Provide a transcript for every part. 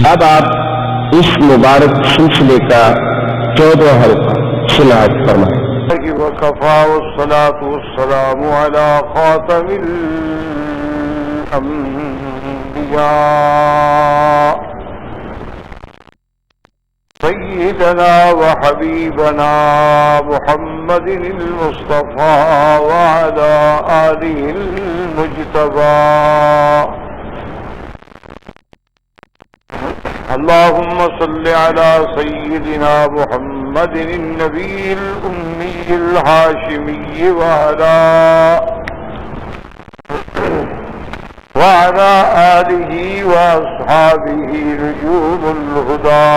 اب آپ اس مبارک سلسلے کا 14واں حلقہ سماعت فرمائیں۔ وكفى والصلاة والسلام على خاتم الأنبياء سيدنا وحبيبنا محمد المصطفى وعلى آله المجتبى اللهم صل على سيدنا محمد النبي الأمي الهاشمي وعلى آله وأصحابه نجوم الهدى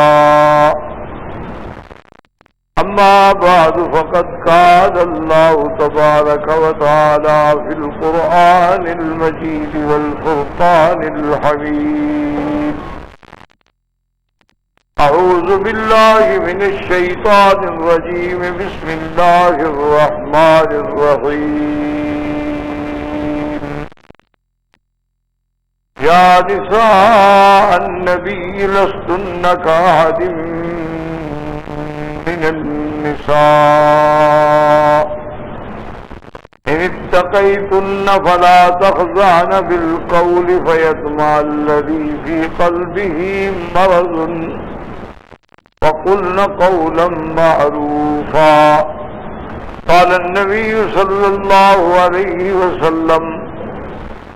أما بعد فقد قال الله تبارك وتعالى في القرآن المجيد والفرقان الحميد أعوذ بالله من الشيطان الرجيم بسم الله الرحمن الرحيم يا نساء النبي لستن كأحد من النساء إن اتقيتن فلا تخضعن بالقول فيطمع الذي في قلبه مرض وقلن قولا معروفا قال النبي صلى الله عليه وسلم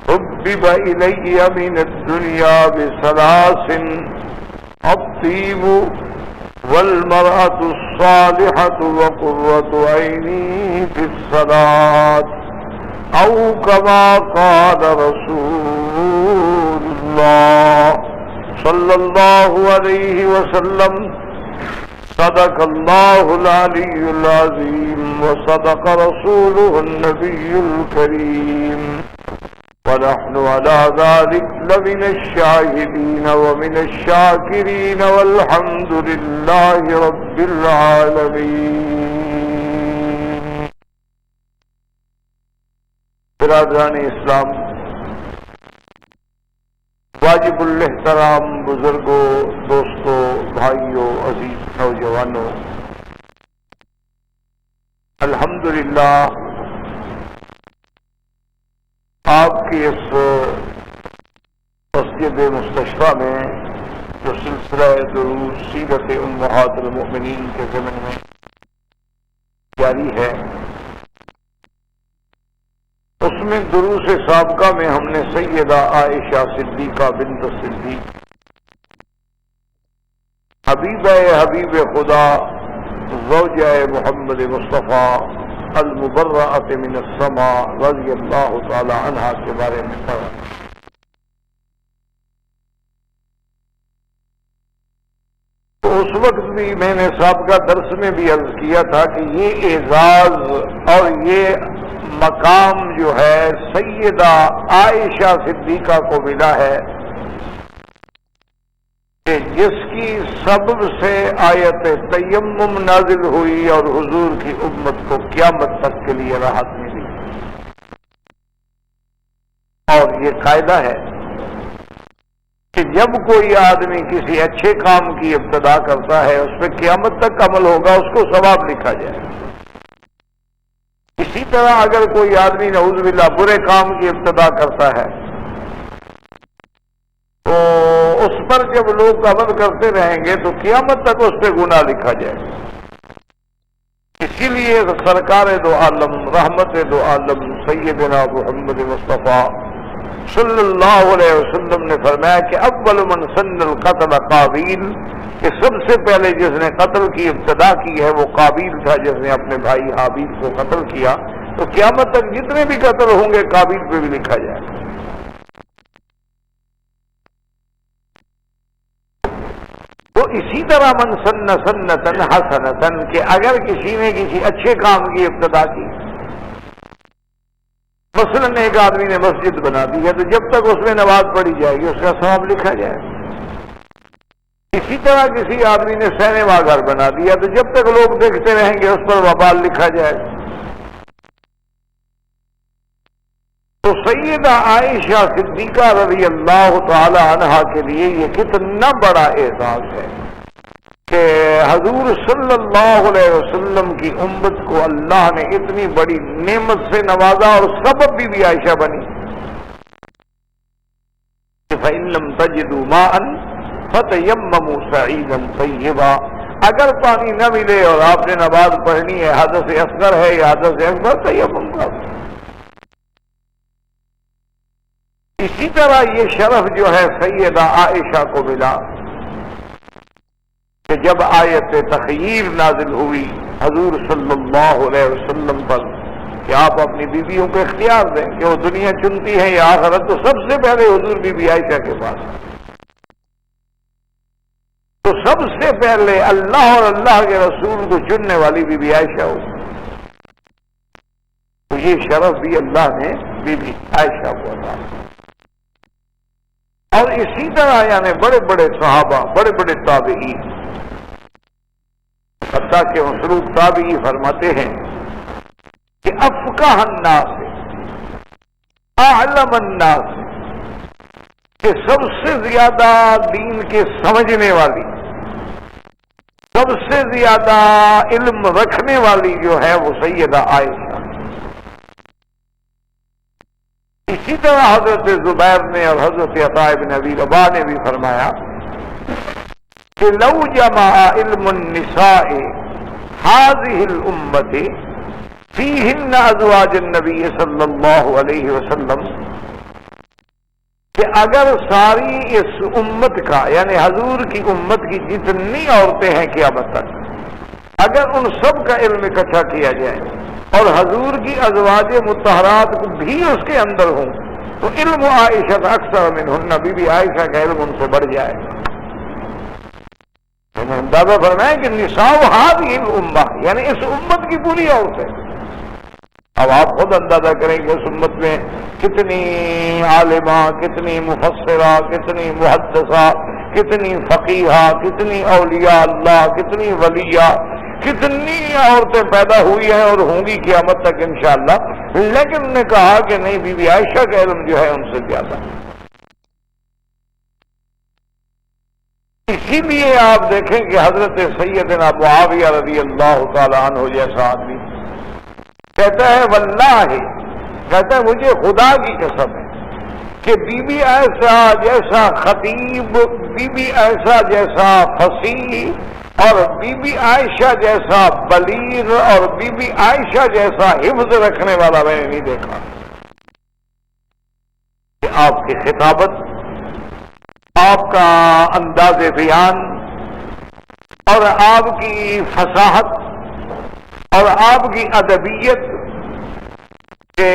حبب إلي من الدنيا بثلاث الطيب والمرأة الصالحة وقرة عيني في الصلاة أو كما قال رسول الله صلى الله عليه وسلم صدق الله العلي العظيم وصدق رسوله النبي الكريم ونحن على ذلك لمن الشاهدين ومن الشاكرين والحمد لله رب العالمين۔ برادران اسلام، واجب الاحترام بزرگوں، دوستوں، بھائیوں، عزیز نوجوانوں، الحمدللہ آپ کی اس مسجد مستشفیٰ میں جو سلسلہ دروس سیرت امہات المؤمنین کے ضمن میں جاری ہے، اس میں دروس سابقہ میں ہم نے سیدہ عائشہ صدیقہ بنت صدیق حبیب خدا زوجہ محمد مصطفیٰ المبرأۃ من السماء رضی اللہ تعالی عنہا کے بارے میں پڑھا۔ تو اس وقت بھی میں نے سابقہ درس میں بھی عرض کیا تھا کہ یہ اعزاز اور یہ مقام جو ہے سیدہ عائشہ صدیقہ کو ملا ہے کہ جس کی سبب سے آیت تیمم نازل ہوئی اور حضور کی امت کو قیامت تک کے لیے راحت ملی۔ اور یہ قاعدہ ہے کہ جب کوئی آدمی کسی اچھے کام کی ابتدا کرتا ہے اس پہ قیامت تک عمل ہوگا، اس کو ثواب لکھا جائے۔ اسی طرح اگر کوئی آدمی نعوذ باللہ برے کام کی ابتدا کرتا ہے تو اس پر جب لوگ عمل کرتے رہیں گے تو قیامت تک اس پہ گناہ لکھا جائے۔ اسی لیے سرکار دو عالم رحمت دو عالم سیدنا محمد مصطفیٰ صلی اللہ علیہ وسلم نے فرمایا کہ اول من سن القتل قابیل، کہ سب سے پہلے جس نے قتل کی ابتدا کی ہے وہ قابیل تھا، جس نے اپنے بھائی حابیل کو قتل کیا۔ تو قیامت تک جتنے بھی قتل ہوں گے قابیل پہ بھی لکھا جائے گا۔ تو اسی طرح من سن سنتن حسنتن، کہ اگر کسی نے کسی اچھے کام کی ابتدا کی، مثلاً ایک آدمی نے مسجد بنا دی ہے تو جب تک اس میں نماز پڑھی جائے گی اس کا ثواب لکھا جائے گا۔ اسی طرح کسی آدمی نے سینما گھر بنا دیا تو جب تک لوگ دیکھتے رہیں گے اس پر وبال لکھا جائے گا۔ تو سیدہ عائشہ صدیقہ رضی اللہ تعالی عنہا کے لیے یہ کتنا بڑا اعزاز ہے کہ حضور صلی اللہ علیہ وسلم کی امت کو اللہ نے اتنی بڑی نعمت سے نوازا، اور سبب بھی عائشہ بنی۔ فَإِن لَّمْ تَجِدُوا مَاءً فَتَيَمَّمُوا صَعِيدًا طَيِّبًا، اگر پانی نہ ملے اور آپ نے نماز پڑھنی ہے، حدث اصغر ہے یا حدث اکبر، تیمم کرو۔ اسی طرح یہ شرف جو ہے سیدہ عائشہ کو ملا کہ جب آیت تخییر نازل ہوئی حضور صلی اللہ علیہ وسلم پر کہ آپ اپنی بیویوں کو اختیار دیں کہ وہ دنیا چنتی ہیں یا آخرت، تو سب سے پہلے حضور بی بی عائشہ کے پاس، تو سب سے پہلے اللہ اور اللہ کے رسول کو چننے والی بی بی عائشہ ہو، تو یہ شرف بھی اللہ نے بی بی عائشہ کو عطا۔ اور اسی طرح یعنی بڑے بڑے صحابہ، بڑے بڑے تابعین، حتیٰ کہ مسروق تابعی فرماتے ہیں کہ افقہ الناس، اعلم الناس، کہ سب سے زیادہ دین کے سمجھنے والی، سب سے زیادہ علم رکھنے والی جو ہے وہ سیدہ عائشہ۔ اسی طرح حضرت زبیر نے اور حضرت عطاء بن ابی رباح نے بھی فرمایا کہ لو جمع علم النساء هذه الامة فيهن ازواج النبی صلی اللہ علیہ وسلم، کہ اگر ساری اس امت کا یعنی حضور کی امت کی جتنی عورتیں ہیں قیامت تک، اگر ان سب کا علم اکٹھا کیا جائے اور حضور کی ازواج مطہرات بھی اس کے اندر ہوں، تو علم عائشہ اکثر منہن، بی بی عائشہ کا علم ان سے بڑھ جائے گا۔ اندازہ فرمائیں کہ نساء هذه الامہ یعنی اس امت کی پوری عورتیں۔ اب آپ خود اندازہ کریں کہ اس امت میں کتنی عالمہ، کتنی مفسرہ، کتنی محدثہ، کتنی فقیہہ، کتنی اولیاء اللہ، کتنی ولیہ، کتنی عورتیں پیدا ہوئی ہیں اور ہوں گی قیامت تک انشاءاللہ، لیکن انہوں نے کہا کہ نہیں، بی بی عائشہ کا علم جو ہے ان سے زیادہ۔ اسی لیے آپ دیکھیں کہ حضرت سیدنا معاویہ رضی اللہ تعالی عنہ جیسا آدمی کہتا ہے واللہ، کہتا ہے مجھے خدا کی قسم ہے کہ بی بی عائشہ جیسا خطیب، بی بی عائشہ جیسا فصیح اور بی بی عائشہ جیسا بلیغ اور بی بی عائشہ جیسا حفظ رکھنے والا میں نے نہیں دیکھا کہ آپ کی خطابت، آپ کا انداز بیان اور آپ کی فصاحت اور آپ کی ادبیت کہ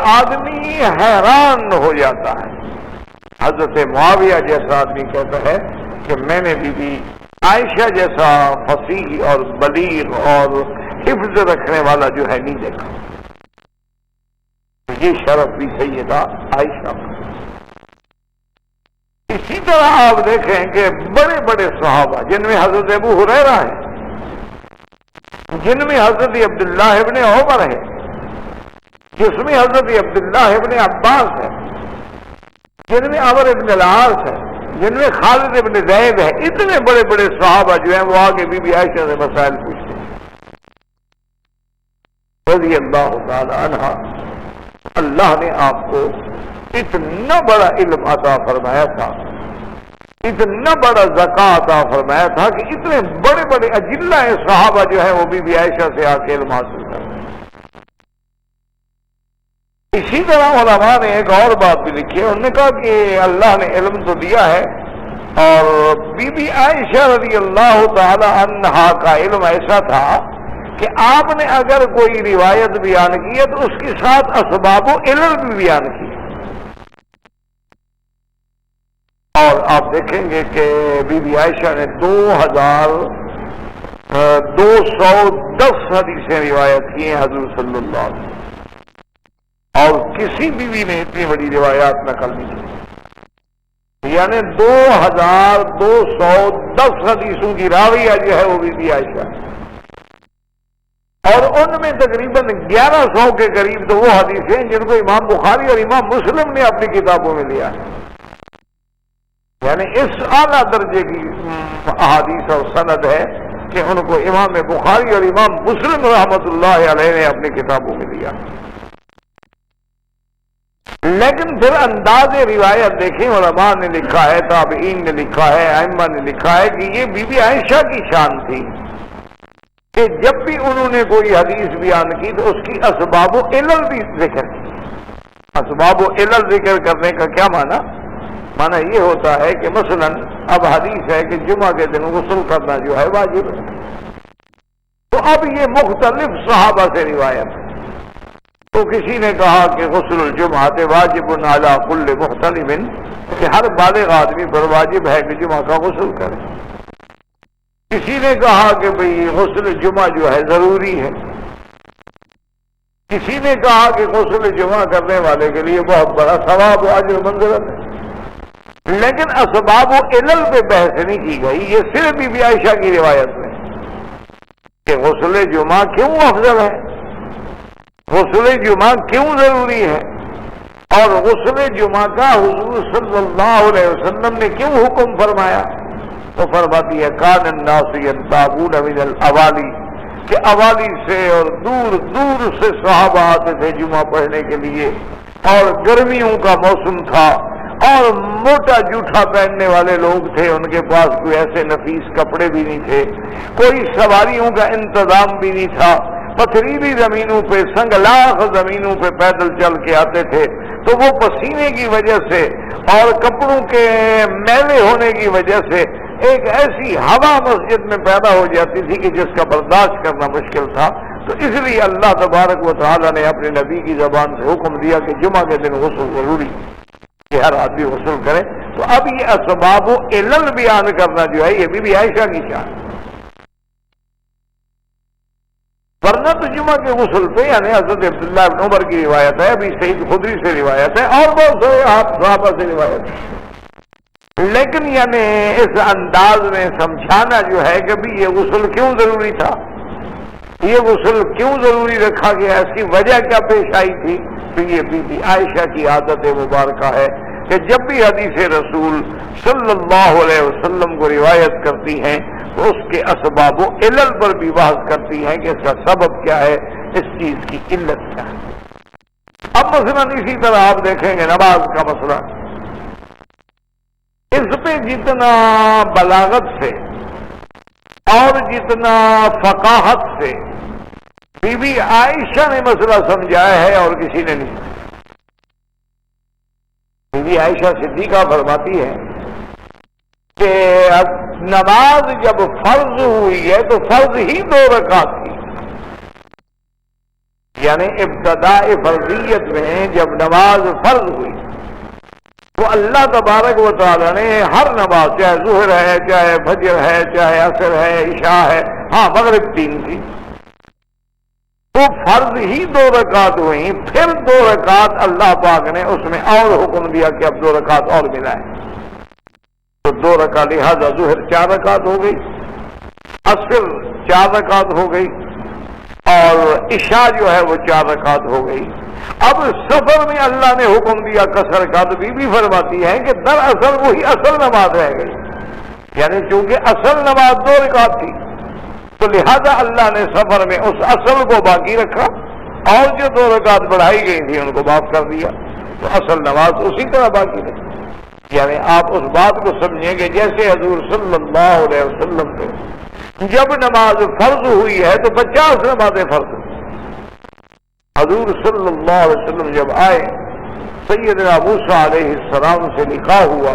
آدمی حیران ہو جاتا ہے۔ حضرت معاویہ جیسا آدمی کہتا ہے کہ میں نے بی بی عائشہ جیسا فصیح اور بلیغ اور حفظ رکھنے والا جو ہے نہیں دیکھا۔ یہ شرف بھی سیدہ عائشہ کا۔ اسی طرح آپ دیکھیں کہ بڑے بڑے صحابہ جن میں حضرت ابو ہریرہ ہے، جن میں حضرت عبداللہ ابن عمر ہے، جس میں حضرت عبداللہ ابن عباس ہے، جن میں عمر ابن العاص ہے، جن میں خالد ابن زید ہے، اتنے بڑے بڑے صحابہ جو ہیں وہ آگے بی بی عائشہ سے مسائل پوچھتے ہیں رضی اللہ تعالی عنہ۔ اللہ نے آپ کو اتنا بڑا علم عطا فرمایا تھا، اتنا بڑا ذکا عطا فرمایا تھا کہ اتنے بڑے بڑے اجلہ صحابہ جو ہیں وہ بی بی عائشہ سے آ کے علم حاصل کر رہے ہیں۔ اسی طرح علماء نے ایک اور بات بھی لکھی ہے، انہوں نے کہا کہ اللہ نے علم تو دیا ہے اور بی بی عائشہ رضی اللہ تعالی عنہا کا علم ایسا تھا کہ آپ نے اگر کوئی روایت بیان کی ہے تو اس کے ساتھ اسباب و علل بھی بیان کی، اور آپ دیکھیں گے کہ بی بی عائشہ نے 2210 حدیثیں روایت کی ہیں حضور صلی اللہ علیہ وسلم، اور کسی بیوی نے اتنی بڑی روایات نقل نہیں کی، یعنی 2210 حدیثوں کی راویہ جو ہے وہ بی بی عائشہ ہے۔ اور ان میں تقریباً 1100 کے قریب تو وہ حدیثیں جن کو امام بخاری اور امام مسلم نے اپنی کتابوں میں لیا ہے، یعنی اس اعلیٰ درجے کی احادیث اور سند ہے کہ ان کو امام بخاری اور امام مسلم رحمۃ اللہ علیہ نے اپنی کتابوں میں لیا۔ لیکن پھر انداز روایت دیکھیں، علماء نے لکھا ہے، تابعین نے لکھا ہے، ائمہ نے لکھا ہے کہ یہ بی بی عائشہ کی شان تھی کہ جب بھی انہوں نے کوئی حدیث بیان کی تو اس کی اسباب و علل بھی ذکر کی۔ اسباب و علل ذکر کرنے کا کیا معنی یہ ہوتا ہے کہ مثلا اب حدیث ہے کہ جمعہ کے دن غسل کرنا جو ہے واجب ہے، تو اب یہ مختلف صحابہ سے روایت ہے، تو کسی نے کہا کہ غسل الجمعہ واجب علی کل محتلم، کہ ہر بالغ آدمی پر واجب ہے کہ جمعہ کا غسل کرے۔ کسی نے کہا کہ بھئی غسل جمعہ جو ہے ضروری ہے، کسی نے کہا کہ غسل جمعہ کرنے والے کے لیے بہت بڑا ثواب و اجر منزلت ہے۔ لیکن اسباب و علل پہ بحث نہیں کی گئی، یہ صرف بی بی عائشہ کی روایت میں کہ غسل جمعہ کیوں افضل ہے، غسل جمعہ کیوں ضروری ہے، اور غسل جمعہ کا حضور صلی اللہ علیہ وسلم نے کیوں حکم فرمایا، تو فرماتی ہے کان الناس ینتابون من الاوالی، کہ اوالی سے اور دور دور سے صحابہ آتے تھے جمعہ پڑھنے کے لیے، اور گرمیوں کا موسم تھا اور موٹا جوٹا پہننے والے لوگ تھے، ان کے پاس کوئی ایسے نفیس کپڑے بھی نہیں تھے، کوئی سواریوں کا انتظام بھی نہیں تھا، پتھریلی زمینوں پہ سنگلاخ زمینوں پہ پیدل چل کے آتے تھے، تو وہ پسینے کی وجہ سے اور کپڑوں کے میلے ہونے کی وجہ سے ایک ایسی ہوا مسجد میں پیدا ہو جاتی تھی کہ جس کا برداشت کرنا مشکل تھا۔ تو اس لیے اللہ تبارک و تعالیٰ نے اپنے نبی کی زبان سے حکم دیا کہ جمعہ کے دن غسل ضروری کہ ہر آدمی غسل کرے۔ تو اب یہ اسباب و علل بیان کرنا جو ہے یہ بھی عائشہ کی شان ہے، ورنہ تو جمعہ کے غسل پہ یعنی حضرت عبداللہ بن عمر کی روایت ہے، ابھی سعید خدری سے روایت ہے، اور بہت سے صحابہ سے روایت ہے، لیکن یعنی اس انداز میں سمجھانا جو ہے کہ بھی یہ غسل کیوں ضروری تھا، یہ غسل کیوں ضروری رکھا گیا، اس کی وجہ کیا پیش آئی تھی، تو یہ بی بی عائشہ کی عادت مبارکہ ہے کہ جب بھی حدیث رسول صلی اللہ علیہ وسلم کو روایت کرتی ہیں تو اس کے اسباب و علل پر بھی بحث کرتی ہیں کہ اس کا سبب کیا ہے، اس چیز کی علت کیا ہے۔ اب مثلا اسی طرح آپ دیکھیں گے نماز کا مسئلہ، اس پہ جتنا بلاغت سے اور جتنا فقاہت سے بی بی عائشہ نے مسئلہ سمجھایا ہے اور کسی نے نہیں۔ بی بی عائشہ صدیقہ فرماتی ہے کہ نماز جب فرض ہوئی ہے تو فرض ہی 2 رکعت تھی، یعنی ابتداء فرضیت میں جب نماز فرض ہوئی تو اللہ تبارک و تعالیٰ نے ہر نماز، چاہے ظہر ہے، چاہے فجر ہے، چاہے عصر ہے، عشاء ہے، ہاں مغرب 3 تھی، تو فرض ہی 2 رکعت ہوئی، پھر 2 رکعت اللہ پاک نے اس میں اور حکم دیا کہ اب 2 رکعت اور ملائیں، تو 2 رکعت، لہذا ظہر 4 رکعت ہو گئی، عصر 4 رکعت ہو گئی، اور عشاء جو ہے وہ 4 رکعت ہو گئی۔ اب سفر میں اللہ نے حکم دیا قصر کا، تو بی بی فرماتی ہے کہ دراصل وہی اصل نماز رہ گئی، یعنی چونکہ اصل نماز 2 رکعت تھی تو لہذا اللہ نے سفر میں اس اصل کو باقی رکھا اور جو 2 رکعت بڑھائی گئی تھی ان کو معاف کر دیا، تو اصل نماز اسی طرح باقی رہی۔ یعنی آپ اس بات کو سمجھیں کہ جیسے حضور صلی اللہ علیہ وسلم کو جب نماز فرض ہوئی ہے تو 50 نمازیں فرض ہوئی، حضور صلی اللہ علیہ وسلم جب آئے، سیدنا موسیٰ علیہ السلام سے نکاح ہوا،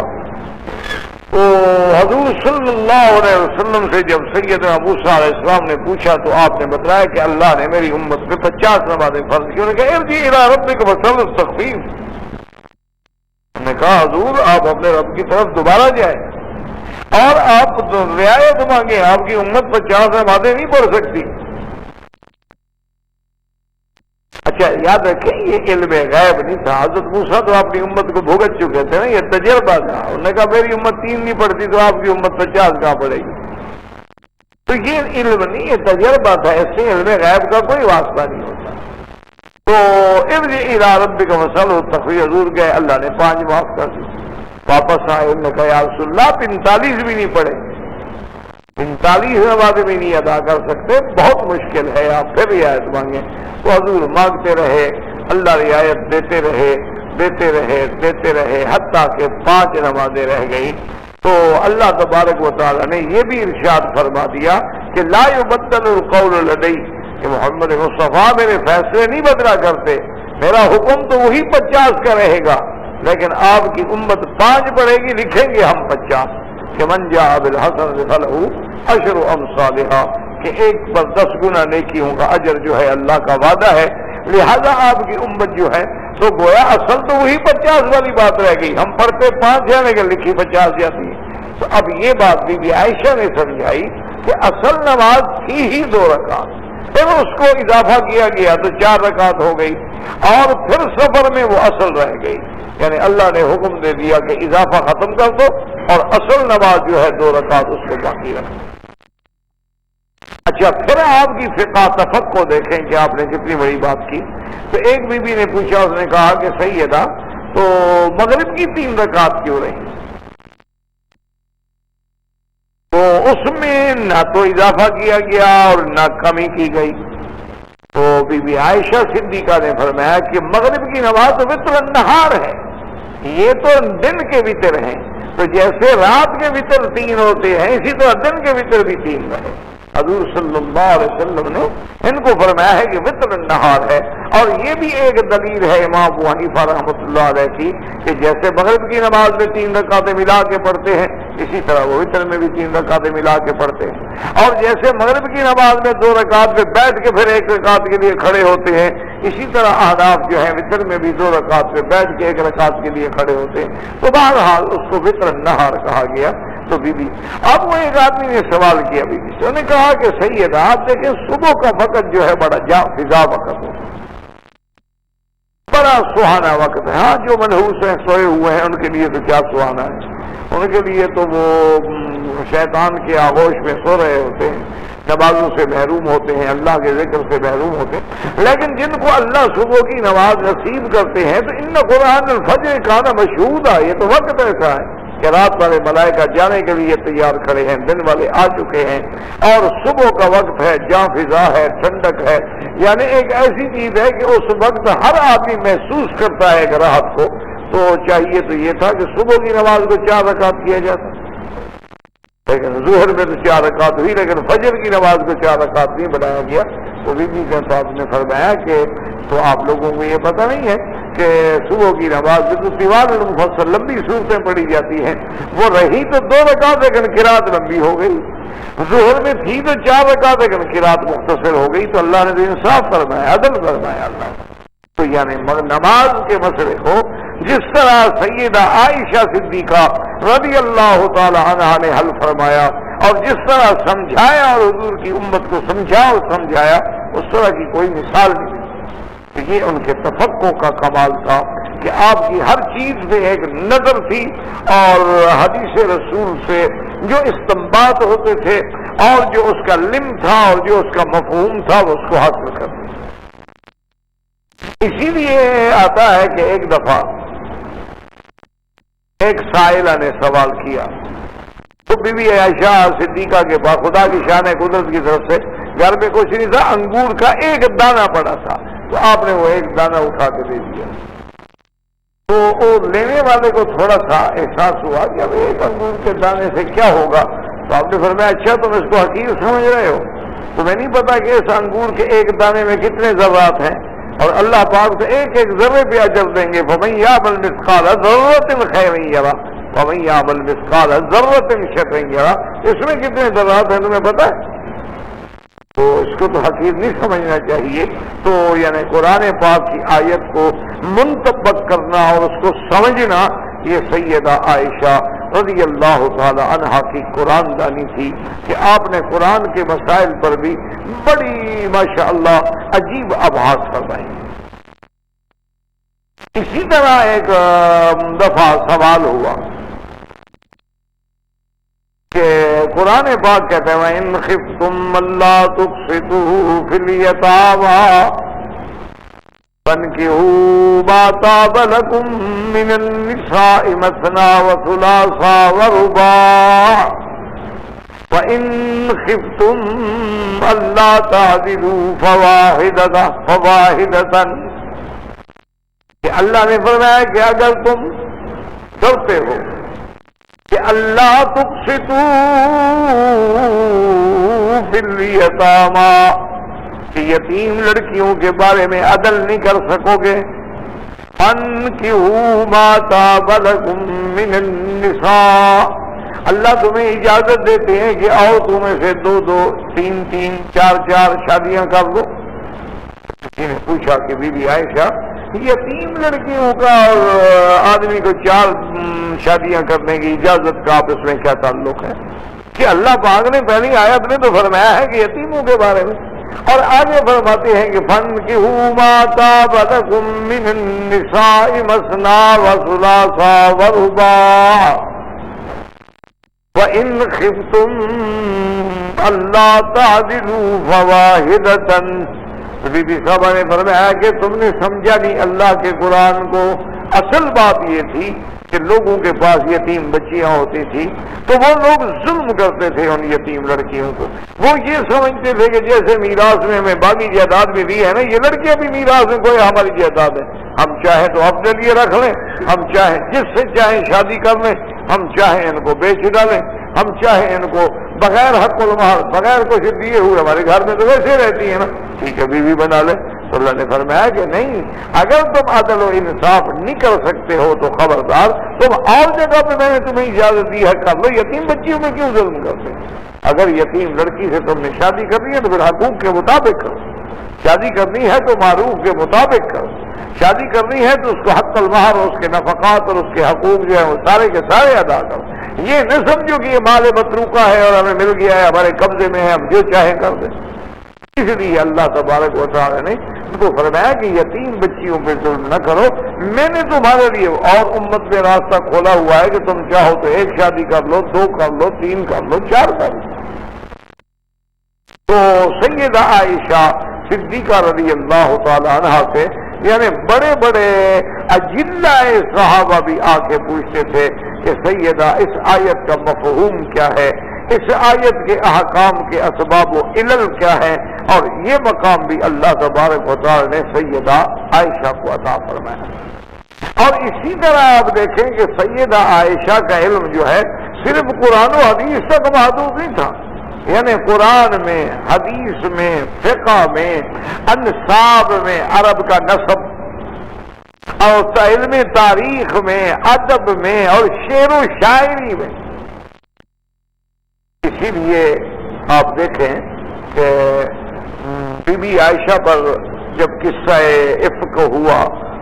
تو حضور صلی اللہ علیہ وسلم سے جب سیدنا موسیٰ علیہ السلام نے پوچھا تو آپ نے بتایا کہ اللہ نے میری امت پہ 50 نمازیں فرض کی۔ انہوں نے کہا ارجع الی ربک فاسألہ التخفیف، انہوں نے کہا حضور آپ اپنے رب کی طرف دوبارہ جائیں اور آپ رعایت مانگیں، آپ کی امت 50 نمازیں نہیں پڑھ سکتی۔ اچھا یاد رکھیں یہ علم غیب نہیں تھا، حضرت موسیٰ تو اپنی امت کو بھگت چکے تھے نا، یہ تجربہ تھا، انہوں نے کہا میری امت 3 نہیں پڑھتی تو آپ کی امت 50 کہاں پڑھے گی۔ تو یہ علم نہیں، یہ تجربہ تھا، اس سے علم غیب کا کوئی واسطہ نہیں ہوتا۔ تو ارجع الی ربک واسألہ التخفیف، حضور گئے، اللہ نے 5 معاف کر دی۔ واپس آئے، انہوں نے کہا یا رسول اللہ 45 بھی نہیں پڑھے، 45 نمازیں بھی نہیں ادا کر سکتے، بہت مشکل ہے، آپ پھر رعایت مانگیں۔ تو حضور مانگتے رہے، اللہ رعایت دیتے رہے دیتے رہے دیتے رہے، حتیٰ کہ 5 نمازیں رہ گئی۔ تو اللہ تبارک و تعالی نے یہ بھی ارشاد فرما دیا کہ لا یبدل القول لدی، کہ محمد مصطفیٰ میرے فیصلے نہیں بدلا کرتے، میرا حکم تو وہی 50 کا رہے گا، لیکن آپ کی امت 5 پڑھے گی، لکھیں گے ہم 50 کہ من جاء بالحسنۃ فلہ عشر امثالھا، کہ ایک پر 10 گنا نیکیوں کا اجر جو ہے اللہ کا وعدہ ہے۔ لہذا آپ کی امت جو ہے تو گویا اصل تو وہی 50 والی بات رہ گئی، ہم پڑھتے 5 ہیں لیکن لکھی 50 جاتی ہے۔ تو اب یہ بات بی بی عائشہ نے سمجھائی کہ اصل نماز تھی ہی 2 رکعت، پھر اس کو اضافہ کیا گیا تو 4 رکعت ہو گئی، اور پھر سفر میں وہ اصل رہ گئی، یعنی اللہ نے حکم دے دیا کہ اضافہ ختم کر دو اور اصل نماز جو ہے 2 رکعت اس کو باقی رکھو۔ اچھا، پھر آپ کی فقہ تفقہ دیکھیں کہ آپ نے کتنی بڑی بات کی۔ تو ایک بی بی نے پوچھا، اس نے کہا کہ سیدہ تو مغرب کی 3 رکعت کیوں رہی؟ تو اس میں نہ تو اضافہ کیا گیا اور نہ کمی کی گئی۔ تو بی بی عائشہ صدیقہ نے فرمایا کہ مغرب کی نماز تو وتر النہار ہے، یہ تو دن کے وتر ہیں، تو جیسے رات کے وتر 3 ہوتے ہیں اسی طرح دن کے وتر بھی 3 رہے۔ حضور صلی اللہ علیہ وسلم نے ان کو فرمایا ہے کہ وتر النہار ہے، اور یہ بھی ایک دلیل ہے امام ابو حنیفہ رحمۃ اللہ علیہ کی کہ جیسے مغرب کی نماز میں 3 رکعتیں ملا کے پڑھتے ہیں، اسی طرح وہ وتر میں بھی 3 رکعتیں ملا کے پڑھتے ہیں، اور جیسے مغرب کی نماز میں 2 رکعت پہ بیٹھ کے پھر 1 رکعت کے لیے کھڑے ہوتے ہیں، اسی طرح احناف جو ہیں وتر میں بھی 2 رکعت پہ بیٹھ کے 1 رکعت کے لیے کھڑے ہوتے ہیں۔ تو بہرحال اس کو وتر النہار کہا گیا۔ تو بی بی، اب وہ ایک آدمی نے سوال کیا بی بی سے، انہوں نے کہا کہ سیدہ آپ دیکھیں صبح کا وقت جو ہے بڑا فضا وقت ہوتا ہے، بڑا سہانا وقت ہے۔ ہاں جو منحوس ہیں، سوئے ہوئے ہیں، ان کے لیے تو کیا سہانا ہے، ان کے لیے تو وہ شیطان کے آغوش میں سو رہے ہوتے ہیں، نمازوں سے محروم ہوتے ہیں، اللہ کے ذکر سے محروم ہوتے ہیں۔ لیکن جن کو اللہ صبح کی نماز نصیب کرتے ہیں تو ان قرآن الفجر کان مشہودا، یہ تو وقت ایسا ہے کہ رات والے ملائکہ جانے کے لیے تیار کھڑے ہیں، دن والے آ چکے ہیں، اور صبح کا وقت ہے، جاں فضا ہے، ٹھنڈک ہے، یعنی ایک ایسی چیز ہے کہ اس وقت ہر آدمی محسوس کرتا ہے ایک راحت کو۔ تو چاہیے تو یہ تھا کہ صبح کی نماز کو 4 رکعت کیا جاتا، لیکن ظہر میں تو 4 رکعت ہوئی، لیکن فجر کی نماز کو 4 رکعت نہیں بنایا گیا۔ تو بی بی کے صاحب نے فرمایا کہ تو آپ لوگوں کو یہ پتہ نہیں ہے کہ صبح کی نماز میں تو طوال المفصل لمبی صورتیں پڑھی جاتی ہیں، وہ رہی تو 2 رکعت لیکن قرات لمبی ہو گئی، ظہر میں تھی تو 4 رکعت لیکن قرات مختصر ہو گئی۔ تو اللہ نے تو انصاف فرمایا، عدل فرمایا اللہ نے۔ تو یعنی نماز کے مسئلے کو جس طرح سیدہ عائشہ صدیقہ رضی اللہ تعالی عنہا نے حل فرمایا اور جس طرح سمجھایا اور حضور کی امت کو سمجھا اور سمجھایا، اس طرح کی کوئی مثال نہیں۔ یہ ان کے تفقہ کا کمال تھا کہ آپ کی ہر چیز میں ایک نظر تھی، اور حدیث رسول سے جو استنباط ہوتے تھے اور جو اس کا لم تھا اور جو اس کا مفہوم تھا وہ اس کو حاصل کرتے تھے۔ اسی لیے آتا ہے کہ ایک دفعہ ایک سائلہ نے سوال کیا، تو بی بی عائشہ صدیقہ کے پاس خدا کی شان قدرت کی طرف سے گھر میں کچھ نہیں تھا، انگور کا ایک دانہ پڑا تھا، تو آپ نے وہ ایک دانہ اٹھا کے دے دیا۔ تو وہ لینے والے کو تھوڑا سا احساس ہوا کہ اب ایک انگور کے دانے سے کیا ہوگا، تو آپ نے فرمایا اچھا تم اس کو حقیر سمجھ رہے ہو، تمہیں نہیں پتا کہ اس انگور کے ایک دانے میں کتنے ذرات ہیں، اور اللہ پاک سے ایک ایک ذرے پہ اجر دیں گے۔ فَمَن يَعْمَلْ مِثْقَالَ ذَرَّةٍ خَيْرًا يَرَهُ وَمَن يَعْمَلْ مِثْقَالَ ذَرَّةٍ شَرًّا يَرَهُ، اس میں کتنے ذرات ہیں تمہیں پتا ہے؟ تو اس کو تو حقیر نہیں سمجھنا چاہیے۔ تو یعنی قرآن پاک کی آیت کو منطبق کرنا اور اس کو سمجھنا، یہ سیدہ عائشہ رضی اللہ تعالی عنہا کی قرآن دانی تھی کہ آپ نے قرآن کے مسائل پر بھی بڑی ماشاءاللہ عجیب ابحاث فرمائی۔ اسی طرح ایک دفعہ سوال ہوا کہ قرآن پاک کہتے ہیں وَإِنْ خِفْتُمْ أَلَّا تُقْسِطُوا فِي الْيَتَامَى فَانكِحُوا مَا طَابَ لَكُم مِّنَ النِّسَاءِ مَثْنَىٰ وَثُلَاثَ وَرُبَاعَ وَإِنْ خِفْتُمْ أَلَّا تَعْدِلُوا فَوَاحِدَةً کہ اللہ نے فرمایا کہ اگر تم ڈرتے ہو کہ اللہ تقسطوا فی الیتامی کہ یتیم لڑکیوں کے بارے میں عدل نہیں کر سکو گے فانکحوا ما طاب لکم من النساء اللہ تمہیں اجازت دیتے ہیں کہ آؤ تمہیں سے 2 2 3 3 4 4 شادیاں کر دو. کسی نے پوچھا کہ بی بی عائشہ یتیم لڑکیوں کا اور آدمی کو 4 شادیاں کرنے کی اجازت کا آپ اس میں کیا تعلق ہے؟ کہ اللہ پاک نے پہلی آیت میں تو فرمایا ہے کہ یتیموں کے بارے میں اور آگے فرماتے ہیں کہ فَانكِحُوا مَا طَابَ لَكُم مِّنَ النِّسَاءِ مَثْنَىٰ وَثُلَاثَ وَرُبَاعَ وَإِنْ خِفْتُمْ أَلَّا تَعْدِلُوا فَوَاحِدَةً. بی بی صاحبہ نے فرمایا کہ تم نے سمجھا نہیں اللہ کے قرآن کو. اصل بات یہ تھی کہ لوگوں کے پاس یتیم بچیاں ہوتی تھی تو وہ لوگ ظلم کرتے تھے ان یتیم لڑکیوں کو. وہ یہ سمجھتے تھے کہ جیسے میراث میں ہمیں باقی جائیداد بھی دی ہے نا، یہ لڑکیاں بھی میراث میں کوئی ہماری جائیداد ہے، ہم چاہیں تو اپنے لیے رکھ لیں، ہم چاہیں جس سے چاہیں شادی کر لیں، ہم چاہیں ان کو بیچ ڈالیں، ہم چاہیں ان کو بغیر حق المہر بغیر کچھ دیے ہوئے ہمارے گھر میں تو ویسے رہتی ہے نا، ٹھیک ہے بیوی بنا لیں. تو اللہ نے فرمایا کہ نہیں، اگر تم عدل و انصاف نہیں کر سکتے ہو تو خبردار تم اور جگہ پہ میں نے تمہیں اجازت دی ہے کر لو. یتیم بچیوں میں کیوں ظلم کرتے؟ اگر یتیم لڑکی سے تم نے شادی کرنی ہے تو پھر حقوق کے مطابق کرو. شادی کرنی ہے تو معروف کے مطابق کرو. شادی کرنی ہے تو اس کو حق المہر اور اس کے نفقات اور اس کے حقوق جو ہے وہ سارے کے سارے ادا کرو. یہ نہ سمجھو کہ یہ مال متروکہ ہے اور ہمیں مل گیا ہے، ہمارے قبضے میں ہے، ہم جو چاہیں کر دیں. اس لیے اللہ تبارک و تعالی نے ان کو فرمایا کہ یتیم بچیوں پہ ظلم نہ کرو. میں نے تمہارے لیے اور امت میں راستہ کھولا ہوا ہے کہ تم چاہو تو 1 شادی کر لو، 2 کر لو، 3 کر لو، 4 کر لو. تو سیدہ عائشہ صدیقہ رضی اللہ تعالی عنہا سے یعنی بڑے بڑے اجلہ صحابہ بھی آ کے پوچھتے تھے کہ سیدہ اس آیت کا مفہوم کیا ہے، اس آیت کے احکام کے اسباب و علل کیا ہے. اور یہ مقام بھی اللہ تبارک و تعالی نے سیدہ عائشہ کو عطا فرمایا. اور اسی طرح آپ دیکھیں کہ سیدہ عائشہ کا علم جو ہے صرف قرآن و حدیث تک محدود نہیں تھا، یعنی قرآن میں، حدیث میں، فقہ میں، انساب میں، عرب کا نسب اور علم تاریخ میں، ادب میں اور شعر و شاعری میں. اسی لیے آپ دیکھیں کہ بی بی عائشہ پر جب قصہ افک ہوا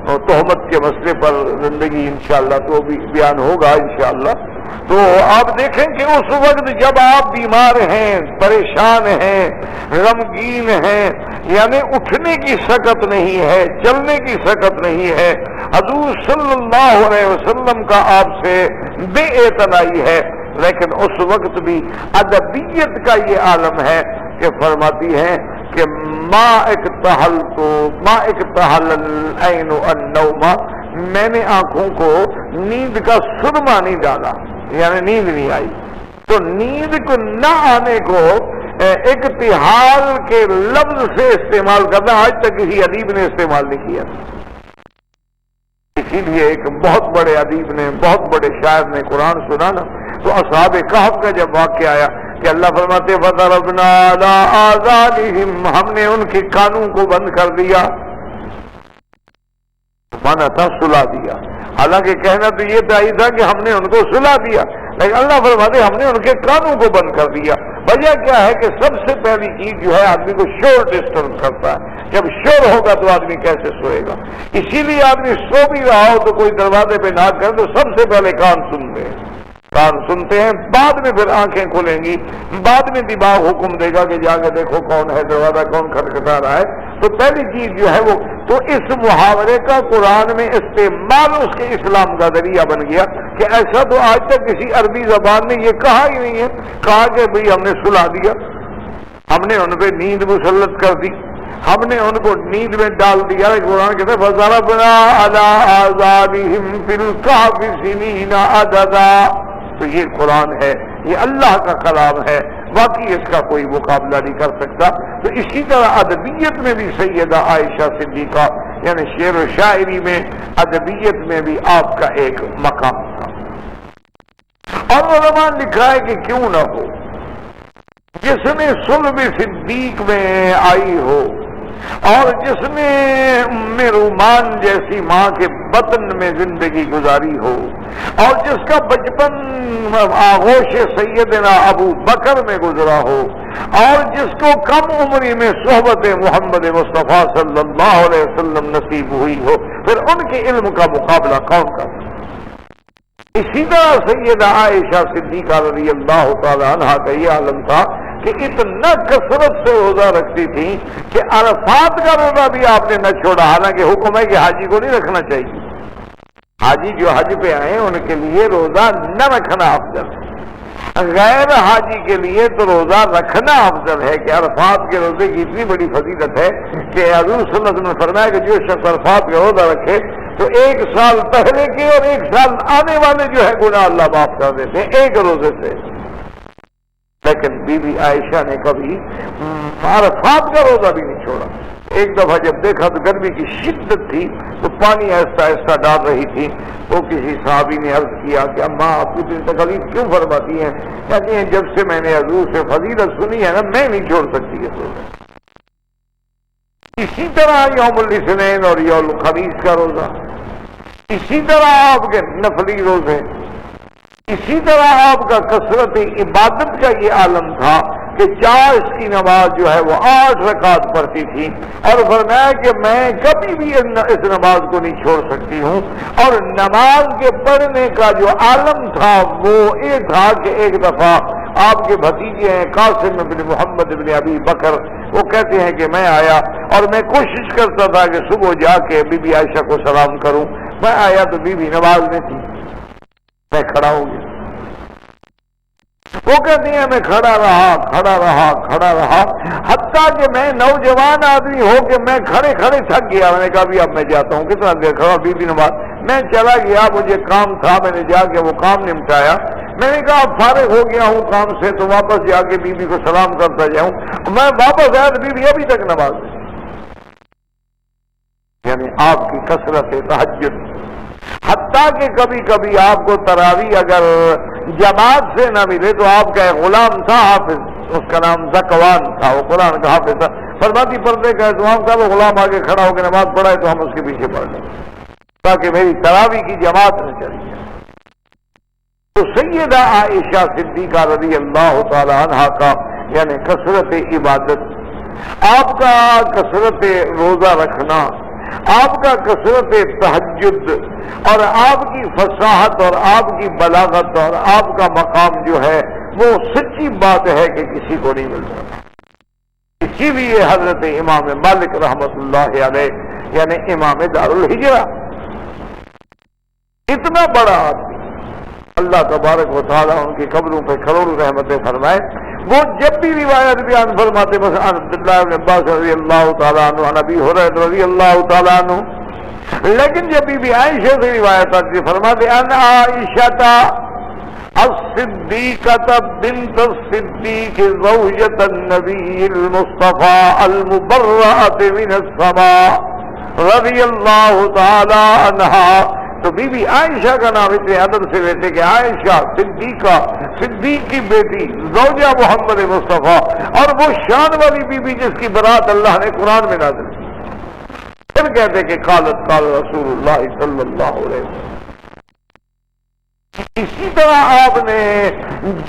اور تہمت کے مسئلے پر زندگی انشاءاللہ تو بھی بیان ہوگا انشاءاللہ، تو آپ دیکھیں کہ اس وقت جب آپ بیمار ہیں، پریشان ہیں، غمگین ہیں، یعنی اٹھنے کی سکت نہیں ہے، چلنے کی سکت نہیں ہے، حضور صلی اللہ علیہ وسلم کا آپ سے بے اعتنائی ہے، لیکن اس وقت بھی ادبیت کا یہ عالم ہے کہ فرماتی ہیں کہ ما اکتحل العین النوم، میں نے آنکھوں کو نیند کا سرما نہیں ڈالا، یعنی نیند نہیں آئی. تو نیند کو نہ آنے کو اکتحال کے لفظ سے استعمال کرنا آج تک کسی ادیب نے استعمال نہیں کیا. اسی لیے ایک بہت بڑے ادیب نے، بہت بڑے شاعر نے قرآن سنانا تو اصحاب کہف کا جب واقعہ آیا کہ اللہ فرماتے فَضَرَبْنَا عَلَىٰ آذَانِهِمْ، ہم نے ان کے کانوں کو بند کر دیا، مانا تھا سلا دیا. حالانکہ کہنا تو یہ تھا کہ ہم نے ان کو سلا دیا، لیکن اللہ فرماتے ہم نے ان کے کانوں کو بند کر دیا. وجہ کیا ہے کہ سب سے پہلی چیز جو ہے آدمی کو شور ڈسٹرب کرتا ہے. جب شور ہوگا تو آدمی کیسے سوئے گا؟ اسی لیے آدمی سو بھی رہا ہو تو کوئی دروازے پہ نہ کرے تو سب سے پہلے کان سنتے ہیں، کان سنتے ہیں، بعد میں پھر آنکھیں کھلیں گی، بعد میں دماغ حکم دے گا کہ جا کے دیکھو کون ہے، دروازہ کون کھٹکھٹا رہا ہے. تو پہلی چیز جو ہے وہ تو اس محاورے کا قرآن میں استعمال اس کے اسلام کا ذریعہ بن گیا کہ ایسا تو آج تک کسی عربی زبان نے یہ کہا ہی نہیں ہے. کہا کہ بھئی ہم نے سلا دیا، ہم نے ان پہ نیند مسلط کر دی، ہم نے ان کو نیند میں ڈال دیا. قرآن کہتے ہیں فَضَرَبْنَا عَلَىٰ آذَانِهِمْ فِي الْكَهْفِ سِنِينَ عَدَدًا. تو یہ قرآن ہے، یہ اللہ کا کلام ہے، باقی اس کا کوئی مقابلہ نہیں کر سکتا. تو اسی طرح ادبیت میں بھی سیدہ عائشہ صدیقہ یعنی شعر و شاعری میں ادبیت میں بھی آپ کا ایک مقام تھا. اور علماء نے لکھا ہے کہ کیوں نہ ہو جس نے صلب صدیق میں آئی ہو اور جس نے ام رومان جیسی ماں کے بطن میں زندگی گزاری ہو اور جس کا بچپن آغوش سیدنا ابو بکر میں گزرا ہو اور جس کو کم عمری میں صحبت محمد مصطفیٰ صلی اللہ علیہ وسلم نصیب ہوئی ہو، پھر ان کے علم کا مقابلہ کون کر سکتا؟ اسی طرح سیدہ عائشہ صدیقہ رضی اللہ تعالی عنہا کا یہ عالم تھا کہ اتنا کثرت سے روزہ رکھتی تھی کہ عرفات کا روزہ بھی آپ نے نہ چھوڑا. حالانکہ حکم ہے کہ حاجی کو نہیں رکھنا چاہیے، حاجی جو حج پہ آئے ان کے لیے روزہ نہ رکھنا افضل ہے، غیر حاجی کے لیے تو روزہ رکھنا افضل ہے. کہ عرفات کے روزے کی اتنی بڑی فضیلت ہے کہ حضور صلی اللہ علیہ وسلم نے فرمایا کہ جو شخص عرفات کا روزہ رکھے تو 1 سال پہلے کے اور 1 سال آنے والے جو ہے گناہ اللہ معاف کر دیتے ہیں ایک روزے سے. لیکن بی بی عائشہ نے کبھی عرفات کا روزہ بھی نہیں چھوڑا. ایک دفعہ جب دیکھا تو گرمی کی شدت تھی تو پانی آہستہ آہستہ ڈال رہی تھی، تو کسی صحابی نے عرض کیا کہ اماں آپ کو اتنی تکلیف کیوں فرماتی ہیں؟ کہتی ہیں جب سے میں نے حضور سے فضیلت سنی ہے نا میں نہیں چھوڑ سکتی ہے روزہ. اسی طرح یوم الاثنین اور یوم الخمیس کا روزہ، اسی طرح آپ کے نفلی روزے، اسی طرح آپ کا کثرت عبادت کا یہ عالم تھا کہ 4 کی نماز جو ہے وہ 8 رکعت پڑھتی تھی. اور فرمایا کہ میں کبھی بھی اس نماز کو نہیں چھوڑ سکتی ہوں. اور نماز کے پڑھنے کا جو عالم تھا وہ یہ تھا کہ ایک دفعہ آپ کے بھتیجے ہیں قاسم بن محمد بن ابی بکر، وہ کہتے ہیں کہ میں آیا اور میں کوشش کرتا تھا کہ صبح جا کے بی بی عائشہ کو سلام کروں. میں آیا تو بی بی نماز میں تھی، میں کھڑا ہو گیا. وہ کہتی ہیں میں کھڑا رہا حتیٰ کہ میں نوجوان آدمی ہو کہ میں کھڑے تھک گیا. میں نے کہا بھی اب میں جاتا ہوں. کتنا دیر کھڑا؟ بی بی نماز. میں چلا گیا، مجھے کام تھا، میں نے جا کے وہ کام نمٹایا. میں نے کہا اب فارغ ہو گیا ہوں کام سے تو واپس جا کے بی بی کو سلام کرتا جاؤں. میں واپس آیا تو بی بی ابھی تک نماز میں. یعنی آپ کی کثرت تہجد، حتیٰ کہ کبھی کبھی آپ کو تراویح اگر جماعت سے نہ ملے تو آپ کا ایک غلام تھا حافظ، اس کا نام زکوان تھا، وہ قرآن کا حافظ تھا. فرماتی پڑھتے کا اہتمام تھا، وہ غلام آگے کھڑا ہو کے نماز پڑھائے تو ہم اس کے پیچھے پڑھ لیں تاکہ میری تراویح کی جماعت نہ چلی جائے. تو سیدہ عائشہ صدیقہ رضی اللہ تعالی عنہا کا یعنی کثرت عبادت، آپ کا کثرت روزہ رکھنا، آپ کا کثرت تہجد اور آپ کی فصاحت اور آپ کی بلاغت اور آپ کا مقام جو ہے وہ سچی بات ہے کہ کسی کو نہیں ملتا. اسی لیے حضرت امام مالک رحمت اللہ علیہ یعنی امام دار الہجرہ اتنا بڑا آدمی، اللہ تبارک و تعالیٰ ان کی قبروں پہ کروڑوں رحمتیں فرمائے، وہ جب بھی روایت بیان فرماتے بس عبداللہ بن عباس رضی اللہ تعالیٰ عنہ، نبی حریرہ رضی اللہ تعالیٰ عنہ. لیکن جب بھی عائشہ سے روایت آتی فرماتے ان عائشہ الصدیقہ بنت الصدیق زوجۃ النبی المصطفیٰ المبرأۃ من السماء رضی اللہ تعالیٰ عنہا. تو بی بی عائشہ کا نام اتنے ادب سے لیتے کہ عائشہ صدیقہ، صدیق کی بیٹی، زوجہ محمد مصطفیٰ، اور وہ شان والی بی بی جس کی برات اللہ نے قرآن میں نازل کی. پھر کہتے کہ قالت قال رسول اللہ صلی اللہ علیہ وسلم. اسی طرح آپ نے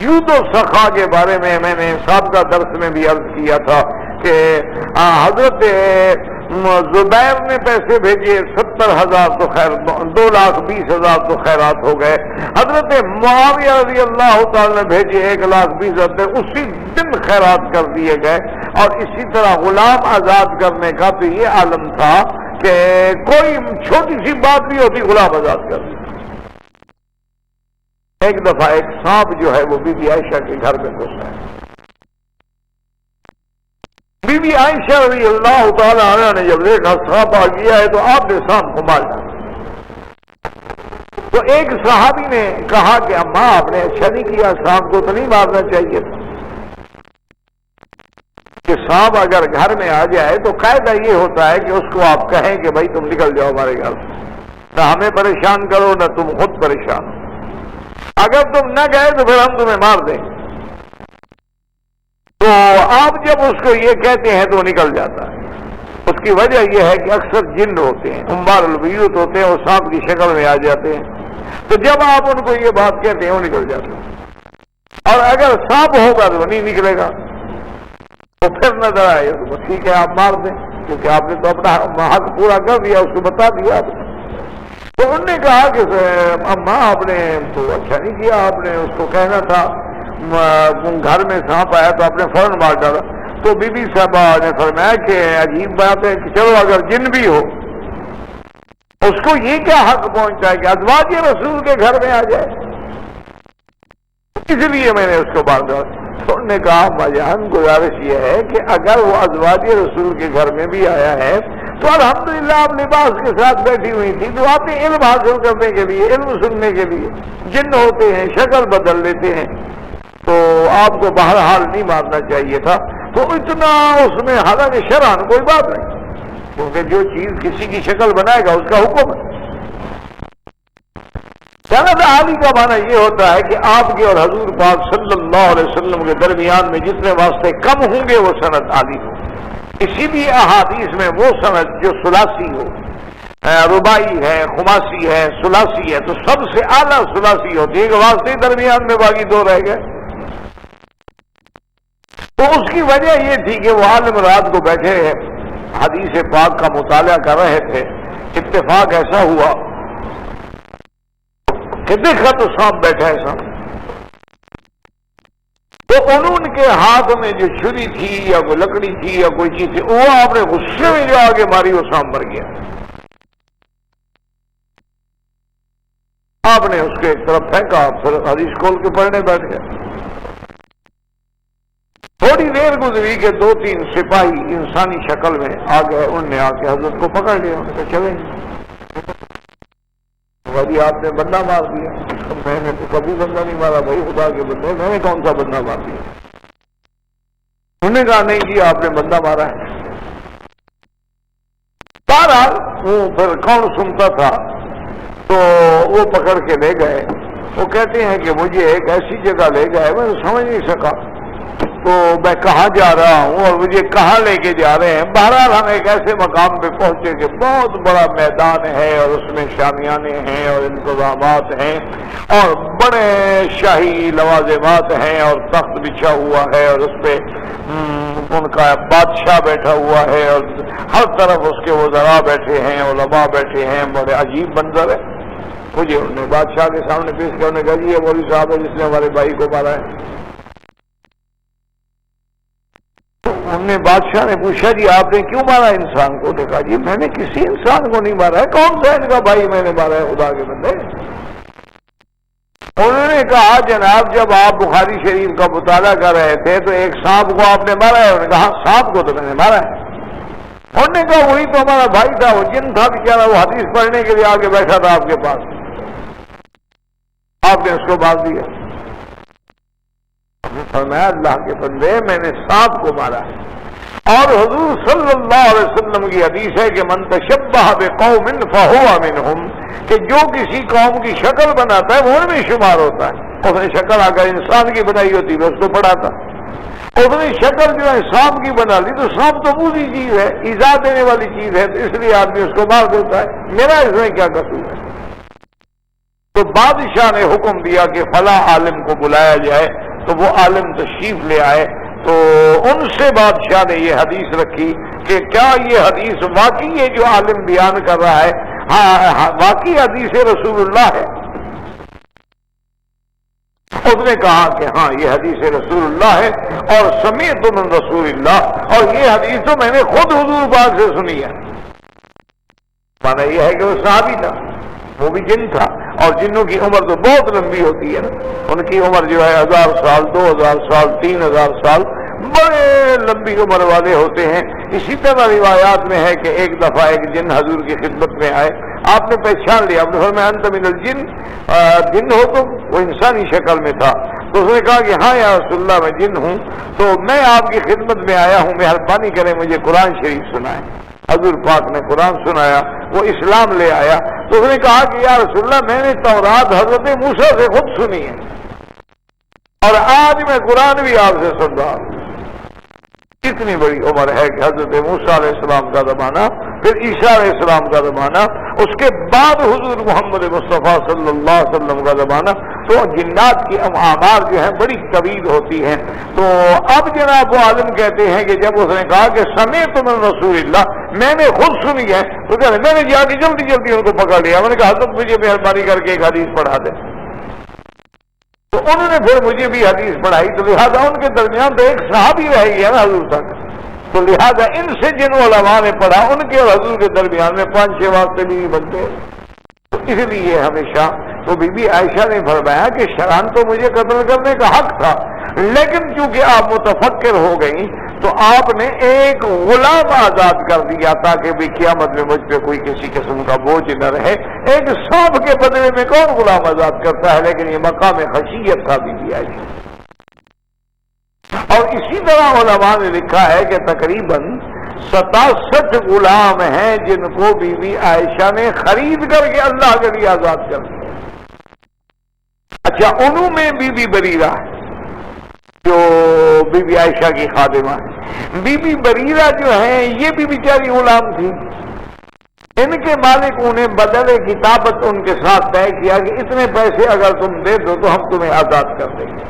جود و سخا کے بارے میں نے سابقہ درس میں بھی عرض کیا تھا کہ حضرت زبیر نے پیسے بھیجے 70,000 تو خیر 2,20,000 تو خیرات ہو گئے. حضرت معاویہ رضی اللہ تعالی نے بھیجے 1,20,000 اسی دن خیرات کر دیے گئے. اور اسی طرح غلام آزاد کرنے کا تو یہ عالم تھا کہ کوئی چھوٹی سی بات بھی ہوتی غلام آزاد کر دی۔ ایک دفعہ ایک سانپ جو ہے وہ بی بی عائشہ کے گھر میں گھسا ہے۔ بی بی عائشہ رضی اللہ تعالی عنہ نے جب دیکھا سانپ آ گیا ہے تو آپ نے سانپ کو مار ڈالا۔ تو ایک صحابی نے کہا کہ اماں آپ نے اچھا نہیں کیا، سانپ کو تو نہیں مارنا چاہیے تھا، کہ سانپ اگر گھر میں آ جائے تو قاعدہ یہ ہوتا ہے کہ اس کو آپ کہیں کہ بھائی تم نکل جاؤ ہمارے گھر سے، نہ ہمیں پریشان کرو نہ تم خود پریشان ہو، اگر تم نہ گئے تو پھر ہم تمہیں مار دیں۔ تو آپ جب اس کو یہ کہتے ہیں تو وہ نکل جاتا ہے۔ اس کی وجہ یہ ہے کہ اکثر جن ہوتے ہیں، امبار البیوت ہوتے ہیں، وہ سانپ کی شکل میں آ جاتے ہیں، تو جب آپ ان کو یہ بات کہتے ہیں وہ نکل جاتے ہیں، اور اگر سانپ ہوگا تو وہ نہیں نکلے گا، تو پھر نظر آئے تو ٹھیک ہے آپ مار دیں، کیونکہ آپ نے تو اپنا حق پورا کر دیا، اس کو بتا دیا آپ نے۔ تو انہوں نے کہا کہ اماں آپ نے تو اچھا نہیں کیا، آپ نے اس کو کہنا تھا، گھر میں سانپ آیا تو آپ نے فوراً مار ڈالا۔ تو بی بی صاحبہ نے فرمایا کہ عجیب بات ہے کہ چلو اگر جن بھی ہو اس کو یہ کیا حق پہنچتا ہے کہ ازواج رسول کے گھر میں آ جائے، اس لیے میں نے اس کو مار ڈالا۔ تو انہوں نے کہا مجان گزارش یہ ہے کہ اگر وہ ازواج رسول کے گھر میں بھی آیا ہے تو الحمدللہ آپ لباس کے ساتھ بیٹھی ہوئی تھی، تو آپ نے علم حاصل کرنے کے لیے، علم سننے کے لیے، جن ہوتے ہیں شکل بدل لیتے ہیں، تو آپ کو بہرحال نہیں مارنا چاہیے تھا۔ تو اتنا اس میں حالانکہ شرعاً کوئی بات نہیں، کیونکہ جو چیز کسی کی شکل بنائے گا اس کا حکم ہے۔ سند عالی کا معنی یہ ہوتا ہے کہ آپ کے اور حضور پاک صلی اللہ علیہ وسلم کے درمیان میں جتنے واسطے کم ہوں گے وہ سند عالی ہو۔ اسی لیے احادیث میں وہ سند جو ثلاثی ہو، رباعی ہے، خماسی ہے، ثلاثی ہے، تو سب سے اعلیٰ ثلاثی ہوتی ہے کہ واسطے درمیان میں باقی دو رہ گئے۔ تو اس کی وجہ یہ تھی کہ وہ عالم رات کو بیٹھے حدیث پاک کا مطالعہ کر رہے تھے، اتفاق ایسا ہوا کہ دیکھا تو سانپ بیٹھا ہے سامنے، تو ان کے ہاتھ میں جو چھری تھی یا کوئی لکڑی تھی یا کوئی چیز تھی، وہ آپ نے غصے میں جو آگے ماری وہ سانپ مر گیا۔ آپ نے اس کے ایک طرف پھینکا، پھر حدیث کھول کے پڑھنے بیٹھ گئے۔ تھوڑی دیر گزری کہ دو تین سپاہی انسانی شکل میں آ گئے، انہوں نے آ کے حضرت کو پکڑ لیا، انہوں نے کہا چلیں بھائی آپ نے بندہ مار دیا۔ میں نے تو کبھی بندہ نہیں مارا بھائی، خدا کے بندے، میں نے کون سا بندہ مار دیا؟ انہوں نے کہا نہیں جی آپ نے بندہ مارا ہے۔ بہرحال وہ پھر کون سنتا تھا، تو وہ پکڑ کے لے گئے۔ وہ کہتے ہیں کہ مجھے ایک ایسی جگہ لے گئے میں سمجھ نہیں سکا تو میں کہاں جا رہا ہوں اور مجھے کہاں لے کے جا رہے ہیں۔ بہرحال ہم ایک ایسے مقام پہ پہنچے کہ بہت بڑا میدان ہے اور اس میں شامیانے ہیں اور انتظامات ہیں اور بڑے شاہی لوازمات ہیں اور تخت بچھا ہوا ہے اور اس پہ ان کا بادشاہ بیٹھا ہوا ہے اور ہر طرف اس کے وزراء بیٹھے ہیں، علماء بیٹھے ہیں، بڑے عجیب منظر ہے۔ مجھے انہوں نے بادشاہ کے سامنے پیش کیا، انہوں نے کہا جی یہ مولوی صاحب ہے جس نے ہمارے بھائی کو مارا ہے۔ انہوں نے بادشاہ نے پوچھا جی آپ نے کیوں مارا انسان کو؟ کہا جی میں نے کسی انسان کو نہیں مارا ہے، کون سا ان کا بھائی میں نے مارا ہے خدا کے بندے؟ انہوں نے کہا جناب جب آپ بخاری شریف کا مطالعہ کر رہے تھے تو ایک سانپ کو آپ نے مارا ہے؟ انہوں نے کہا سانپ کو تو میں نے مارا ہے۔ انہوں نے کہا وہی تو ہمارا بھائی تھا، وہ جن تھا بیچارہ، وہ حدیث پڑھنے کے لیے آگے بیٹھا تھا آپ کے پاس، آپ نے اس کو مار دیا۔ فرمایا اللہ کے بندے میں نے سانپ کو مارا ہے، اور حضور صلی اللہ علیہ وسلم کی حدیث ہے کہ من تشبہ بقوم فہو منہم، کہ جو کسی قوم کی شکل بناتا ہے وہ ان میں شمار ہوتا ہے۔ اس نے شکل اگر انسان کی بنائی ہوتی ہے اس کو پڑھاتا، اس نے شکل جو ہے سانپ کی بنا لی تو سانپ تو بوجھی چیز ہے، ایذا دینے والی چیز ہے، تو اس لیے آدمی اس کو مار دیتا ہے، میرا اس میں کیا قصور ہے؟ تو بادشاہ نے حکم دیا کہ فلاں عالم کو بلایا جائے، تو وہ عالم تشریف لے آئے، تو ان سے بادشاہ نے یہ حدیث رکھی کہ کیا یہ حدیث واقعی یہ جو عالم بیان کر رہا ہے ہاں واقعی حدیث رسول اللہ ہے؟ اس نے کہا کہ ہاں یہ حدیث رسول اللہ ہے، اور سمیعت من رسول اللہ، اور یہ حدیث تو میں نے خود حضور پاک سے سنی ہے۔ مانا یہ ہے کہ وہ صحابی تھا، وہ بھی جن تھا، اور جنوں کی عمر تو بہت لمبی ہوتی ہے نا، ان کی عمر جو ہے 1000 سال 2000 سال 3000 سال، بڑے لمبی عمر والے ہوتے ہیں۔ اسی طرح روایات میں ہے کہ ایک دفعہ ایک جن حضور کی خدمت میں آئے، آپ نے پہچان لیا، آپ نے فرمایا انت من الجن، جن ہو تو؟ وہ انسانی شکل میں تھا، تو اس نے کہا کہ ہاں یا رسول اللہ میں جن ہوں، تو میں آپ کی خدمت میں آیا ہوں، مہربانی کریں مجھے قرآن شریف سنائیں۔ حضور پاک نے قرآن سنایا، وہ اسلام لے آیا، تو اس نے کہا کہ یا رسول اللہ میں نے تورات حضرت موسیٰ سے خود سنی ہے، اور آج میں قرآن بھی آپ سے سن رہا ہوں۔ کتنی بڑی عمر ہے کہ حضرت موسیٰ علیہ السلام کا زمانہ، پھر عیسیٰ علیہ السلام کا زمانہ، اس کے بعد حضور محمد مصطفیٰ صلی اللہ علیہ وسلم کا زمانہ، تو جنات کی اعمار جو ہیں بڑی طویل ہوتی ہیں۔ تو اب جناب وہ عالم کہتے ہیں کہ جب اس نے کہا کہ سمعت من رسول اللہ، میں نے خود سنی ہے، تو کہتے ہیں میں نے جا کے جلدی جلدی ان کو پکڑ لیا، میں نے کہا حضرت مجھے مہربانی کر کے ایک حدیث پڑھا دیں، تو انہوں نے پھر مجھے بھی حدیث پڑھائی، تو لہٰذا ان کے درمیان تو ایک صحابی رہ گیا نا حضور تک، تو لہٰذا ان سے جن علماء نے پڑھا ان کے اور حضور کے درمیان میں 5-6 واسطے نہیں بنتے، تو اس لیے ہمیشہ تو بی بی عائشہ نے فرمایا کہ شرعاً تو مجھے قتل کرنے کا حق تھا، لیکن چونکہ آپ متفکر ہو گئی تو آپ نے ایک غلام آزاد کر دیا تاکہ بھی قیامت میں مجھ پہ کوئی کسی قسم کا بوجھ نہ رہے۔ ایک سانپ کے بدلے میں کون غلام آزاد کرتا ہے، لیکن یہ مقام خشیت تھا بی بی عائشہ۔ اور اسی طرح علماء نے لکھا ہے کہ تقریباً 67 غلام ہیں جن کو بی بی عائشہ نے خرید کر کے اللہ کے لیے آزاد کر دیا۔ اچھا، انہوں میں بی بی بریرہ جو بی بی عائشہ کی خادمہ ہے، بی بی بریرہ جو ہیں یہ بھی بیچاری غلام تھی، ان کے مالک انہیں بدل کتابت ان کے ساتھ طے کیا کہ اتنے پیسے اگر تم دے دو تو ہم تمہیں آزاد کر دیں گے۔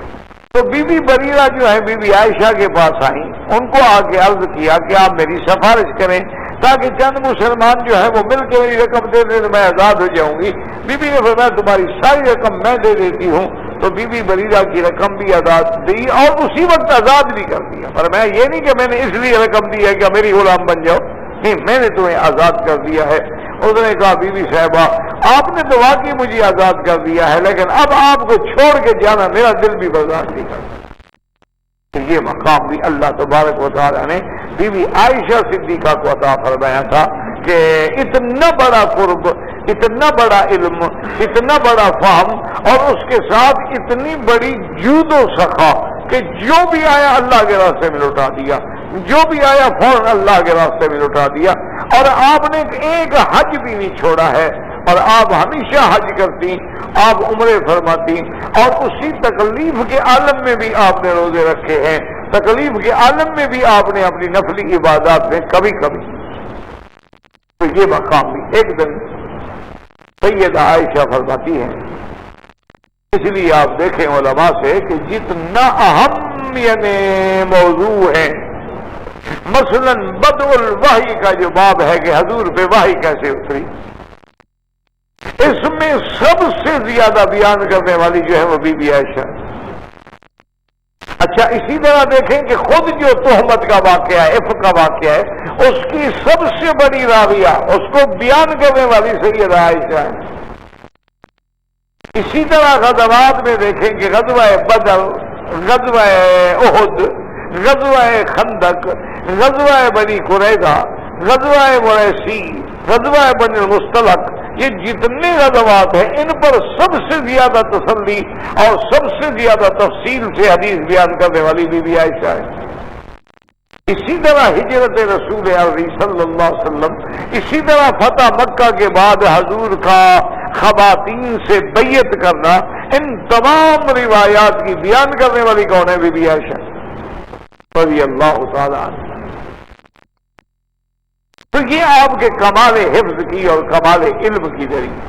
تو بی بی بریرہ جو ہے بی بی عائشہ کے پاس آئیں، ان کو آ کے عرض کیا کہ آپ میری سفارش کریں تاکہ چند مسلمان جو ہے وہ مل کے میری رقم دے دیں تو میں آزاد ہو جاؤں گی۔ بی بی نے فرمایا تمہاری ساری رقم میں دے دیتی ہوں، تو بی بی بریرہ کی رقم بھی آزاد دی اور اسی وقت آزاد بھی کر دیا۔ فرمایا یہ نہیں کہ میں نے اس لیے رقم دی ہے کہ میری غلام بن جاؤ، نہیں، میں نے تمہیں آزاد کر دیا ہے۔ اس نے کہا بی بی صاحبہ آپ نے تو واقعی مجھے آزاد کر دیا ہے، لیکن اب آپ کو چھوڑ کے جانا میرا دل بھی برداشت نہیں کرتا۔ تو یہ مقام بھی اللہ تبارک و تعالیٰ نے بی بی عائشہ صدیقہ کو عطا فرمایا تھا کہ اتنا بڑا قرب، اتنا بڑا علم، اتنا بڑا فہم، اور اس کے ساتھ اتنی بڑی جود و سخا کہ جو بھی آیا اللہ کے راستے میں لوٹا دیا، جو بھی آیا فوراً اللہ کے راستے میں لوٹا دیا۔ اور آپ نے ایک حج بھی نہیں چھوڑا ہے، اور آپ ہمیشہ حج کرتی، آپ عمرے فرماتی، اور اسی تکلیف کے عالم میں بھی آپ نے روزے رکھے ہیں، تکلیف کے عالم میں بھی آپ نے اپنی نفلی عبادات میں کبھی کبھی۔ تو یہ مقام بھی ایک دن سیدہ عائشہ فرماتی ہیں، اس لیے آپ دیکھیں علماء سے کہ جتنا اہم یعنی موضوع ہے، مثلا بدء الوحی کا جو باب ہے کہ حضور پہ وحی کیسے اتری، اس میں سب سے زیادہ بیان کرنے والی جو ہے وہ بی بی عائشہ۔ اچھا، اسی طرح دیکھیں کہ خود جو تہمت کا واقعہ ہے، عفق کا واقعہ ہے، اس کی سب سے بڑی راویہ، اس کو بیان کرنے والی سیدہ عائشہ ہے۔ اسی طرح غزوات میں دیکھیں کہ غزوہ بدر، غزوہ احد، غزوہ خندق، غزوہ بنی قریظہ، غزوہ مریسی، غزوہ بنی المصطلق، یہ جتنے غزوات ہیں ان پر سب سے زیادہ تسلی اور سب سے زیادہ تفصیل سے حدیث بیان کرنے والی بی بی عائشہ ہے۔ اسی طرح ہجرت رسول عربی صلی اللہ علیہ وسلم، اسی طرح فتح مکہ کے بعد حضور کا خواتین سے بیعت کرنا، ان تمام روایات کی بیان کرنے والی کون ہے؟ بی بی عائشہ رضی اللہ تعالی عنہ۔ تو یہ آپ کے کمال حفظ کی اور کمال علم کی ذریعے۔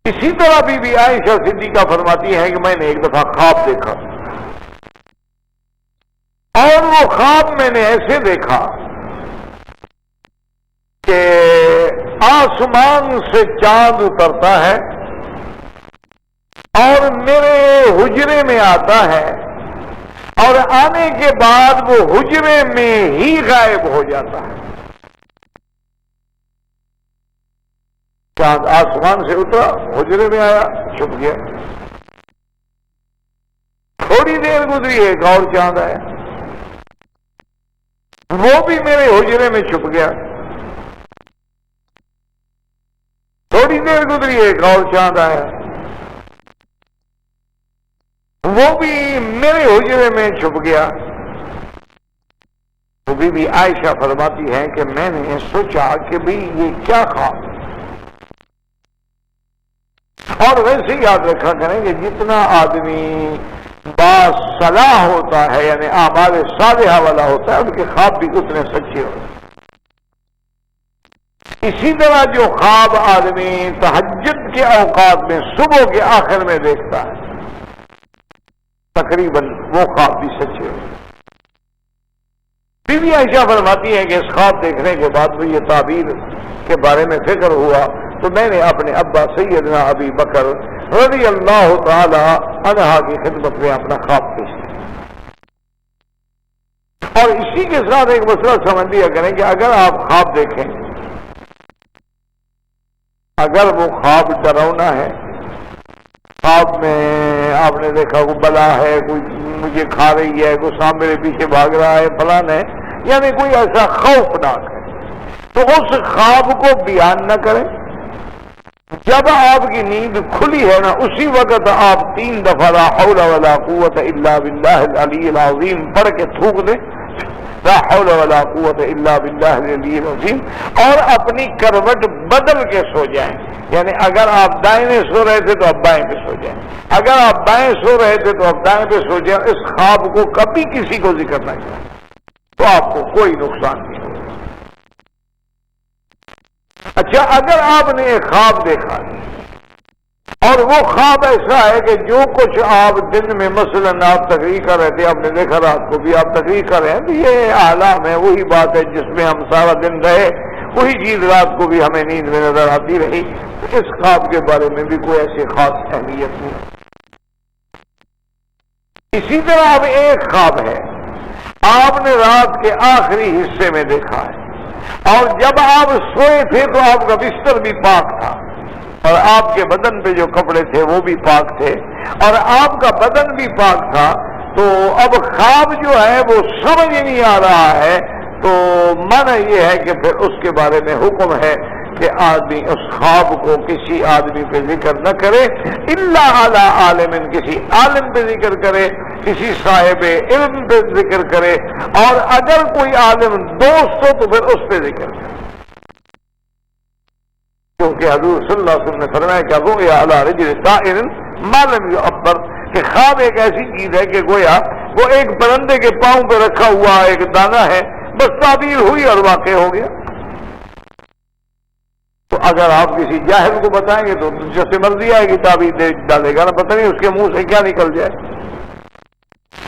اسی طرح بی بی عائشہ صدیقہ فرماتی ہے کہ میں نے ایک دفعہ خواب دیکھا، اور وہ خواب میں نے ایسے دیکھا کہ آسمان سے چاند اترتا ہے اور میرے حجرے میں آتا ہے، اور آنے کے بعد وہ حجرے میں ہی غائب ہو جاتا ہے۔ چاند آسمان سے اترا، حجرے میں آیا، چھپ گیا. تھوڑی دیر گزری، ایک اور چاند آیا، وہ بھی میرے حجرے میں چھپ گیا. تھوڑی دیر گزری، ایک اور چاند آیا، وہ بھی میرے حجرے میں چھپ گیا. تو بی بی عائشہ فرماتی ہیں کہ میں نے سوچا کہ بھئی یہ کیا خواب. اور ویسے یاد رکھا کریں کہ جتنا آدمی باصلاح ہوتا ہے، یعنی اعمال صالحہ والا ہوتا ہے، ان کے خواب بھی اتنے سچے ہوتے ہیں. اسی طرح جو خواب آدمی تہجد کے اوقات میں صبح کے آخر میں دیکھتا ہے، تقریباً وہ خواب بھی سچے ہوتے ہیں. بی بی عائشہ فرماتی ہیں کہ اس خواب دیکھنے کے بعد مجھے یہ تعبیر کے بارے میں فکر ہوا، تو میں نے اپنے ابا سیدنا ابی بکر رضی اللہ تعالی عنہ کی خدمت میں اپنا خواب پیش کیا. اور اسی کے ساتھ ایک مسئلہ سمجھ لیا کریں کہ اگر آپ خواب دیکھیں، اگر وہ خواب ڈراؤنا ہے، خواب میں آپ نے دیکھا کوئی بلا ہے، کوئی مجھے کھا رہی ہے، کوئی سامنے میرے پیچھے بھاگ رہا ہے، فلان ہے، یعنی کوئی ایسا خوفناک ہے، تو اس خواب کو بیان نہ کریں. جب آپ کی نیند کھلی ہے نا، اسی وقت آپ 3 دفعہ لا حول ولا قوت الا باللہ العلی العظیم پڑھ کے تھوک دیں، لا حول ولا قوت الا باللہ العلی العظیم، اور اپنی کروٹ بدل کے سو جائیں. یعنی اگر آپ دائیں سو رہے تھے تو آپ بائیں پہ سو جائیں، اگر آپ بائیں سو رہے تھے تو آپ دائیں پہ سو جائیں. اس خواب کو کبھی کسی کو ذکر نہ کریں تو آپ کو کوئی نقصان نہیں ہوگا. اچھا، اگر آپ نے ایک خواب دیکھا اور وہ خواب ایسا ہے کہ جو کچھ آپ دن میں مثلا آپ تقریر کر رہے تھے، آپ نے دیکھا رات کو بھی آپ تقریر کر رہے ہیں، تو یہ احلام ہے، وہی بات ہے جس میں ہم سارا دن رہے، وہی چیز رات کو بھی ہمیں نیند میں نظر آتی رہی. اس خواب کے بارے میں بھی کوئی ایسی خاص اہمیت نہیں. اسی طرح اب ایک خواب ہے، آپ نے رات کے آخری حصے میں دیکھا ہے، اور جب آپ سوئے تھے تو آپ کا بستر بھی پاک تھا، اور آپ کے بدن پہ جو کپڑے تھے وہ بھی پاک تھے، اور آپ کا بدن بھی پاک تھا. تو اب خواب جو ہے وہ سمجھ نہیں آ رہا ہے، تو معنی یہ ہے کہ پھر اس کے بارے میں حکم ہے کہ آدمی اس خواب کو کسی آدمی پہ ذکر نہ کرے، الا علی عالم، کسی عالم پہ ذکر کرے، کسی صاحب علم پہ ذکر کرے، اور اگر کوئی عالم دوست ہو تو پھر اس پہ ذکر کرے. کیونکہ حضور صلی اللہ علیہ وسلم نے فرمایا کہ رؤیا علی رجل طائر ما لم یعبر، کہ خواب ایک ایسی چیز ہے کہ گویا وہ ایک پرندے کے پاؤں پہ رکھا ہوا ایک دانہ ہے، بس تعبیر ہوئی اور واقع ہو گیا. تو اگر آپ کسی جاہل کو بتائیں گے تو جیسے مرضی آئے گی تعبیر دے ڈالے گا نا، پتہ نہیں اس کے منہ سے کیا نکل جائے.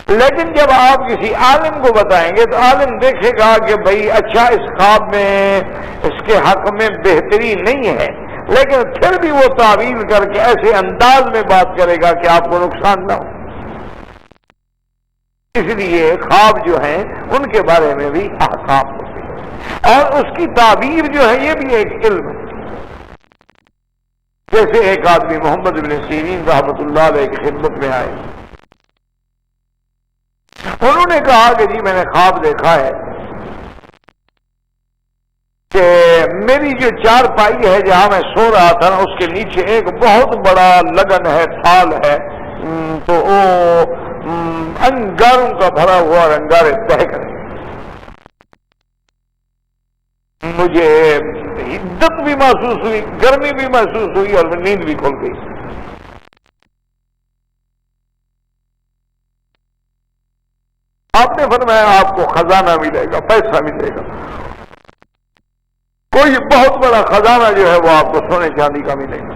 لیکن جب آپ کسی عالم کو بتائیں گے تو عالم دیکھے گا کہ بھئی اچھا اس خواب میں اس کے حق میں بہتری نہیں ہے، لیکن پھر بھی وہ تعبیر کر کے ایسے انداز میں بات کرے گا کہ آپ کو نقصان نہ ہو. اس لیے خواب جو ہیں ان کے بارے میں بھی احکام ہوتے ہیں، اور اس کی تعبیر جو ہے یہ بھی ایک علم ہے. جیسے ایک آدمی محمد بن سیرین رحمۃ اللہ علیہ کی خدمت میں آئے، انہوں نے کہا کہ جی میں نے خواب دیکھا ہے کہ میری جو چارپائی ہے جہاں میں سو رہا تھا نا، اس کے نیچے ایک بہت بڑا لگن ہے، تھال ہے، تو وہ انگاروں کا بھرا ہوا اور انگارے دہک رہے. مجھے حدت بھی محسوس ہوئی، گرمی بھی محسوس ہوئی، اور نیند بھی کھل گئی. آپ نے فرمایا آپ کو خزانہ ملے گا، پیسہ ملے گا، کوئی بہت بڑا خزانہ جو ہے وہ آپ کو سونے چاندی کا ملے گا.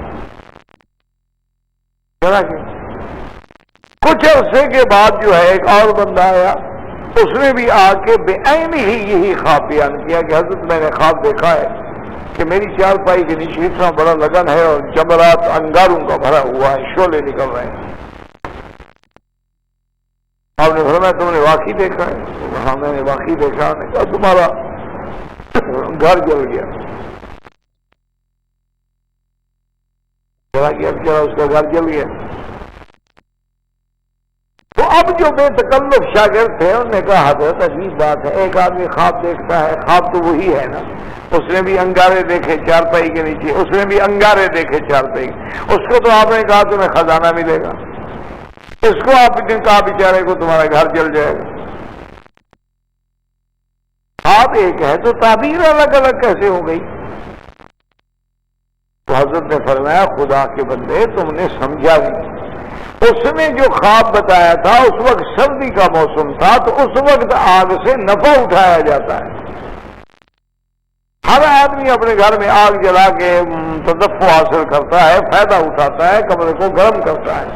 کچھ عرصے کے بعد جو ہے ایک اور بندہ آیا، اس نے بھی آ کے بے عین ہی یہی خواب بیان کیا کہ حضرت میں نے خواب دیکھا ہے کہ میری چارپائی کے نیچے اتنا بڑا لگن ہے اور جمرات انگاروں کا بھرا ہوا ہے، شعلے نکل رہے ہیں. آپ نے فرمایا تم نے واقعی دیکھا ہے؟ ہاں میں نے واقعی دیکھا. نے کہا تمہارا گھر جل گیا. ذرا اس کا گھر جل گیا. تو اب جو بے تکلف شاگرد تھے انہوں نے کہا حضرت عجیب بات ہے، ایک آدمی خواب دیکھتا ہے، خواب تو وہی ہے نا، اس نے بھی انگارے دیکھے چارپائی کے نیچے، اس نے بھی انگارے دیکھے چارپائی، اس کو تو آپ نے کہا تمہیں خزانہ ملے گا، اس کو آپ نے کہا بیچارے کو تمہارا گھر جل جائے گا. خواب ایک ہے تو تعبیر الگ الگ کیسے ہو گئی؟ تو حضرت نے فرمایا خدا کے بندے تم نے سمجھا نہیں. اس نے جو خواب بتایا تھا اس وقت سردی کا موسم تھا، تو اس وقت آگ سے نفع اٹھایا جاتا ہے. ہر آدمی اپنے گھر میں آگ جلا کے تدفع حاصل کرتا ہے، فائدہ اٹھاتا ہے، کمرے کو گرم کرتا ہے.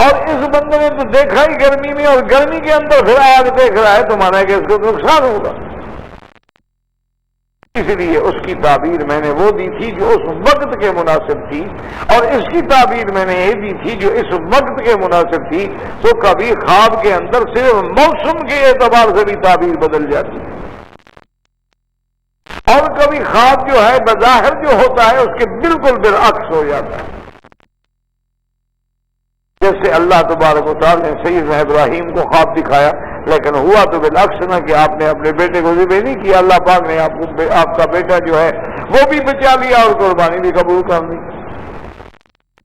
اور اس بندے نے تو دیکھا ہی گرمی میں، اور گرمی کے اندر پھر آگ دیکھ رہا ہے، تو مانا کہ اس کو نقصان ہوگا. اس لیے اس کی تعبیر میں نے وہ دی تھی جو اس وقت کے مناسب تھی، اور اس کی تعبیر میں نے یہ دی تھی جو اس وقت کے مناسب تھی. تو کبھی خواب کے اندر صرف موسم کے اعتبار سے بھی تعبیر بدل جاتی ہے، اور کبھی خواب جو ہے بظاہر جو ہوتا ہے اس کے بالکل برعکس ہو جاتا ہے. جیسے اللہ تبارک و تعالی نے سیدنا ابراہیم کو خواب دکھایا، لیکن ہوا تو بالعکس نہ کہ آپ نے اپنے بیٹے کو ذبح نہیں کیا، اللہ پاک نے آپ کا بیٹا جو ہے وہ بھی بچا لیا اور قربانی بھی قبول کر لی.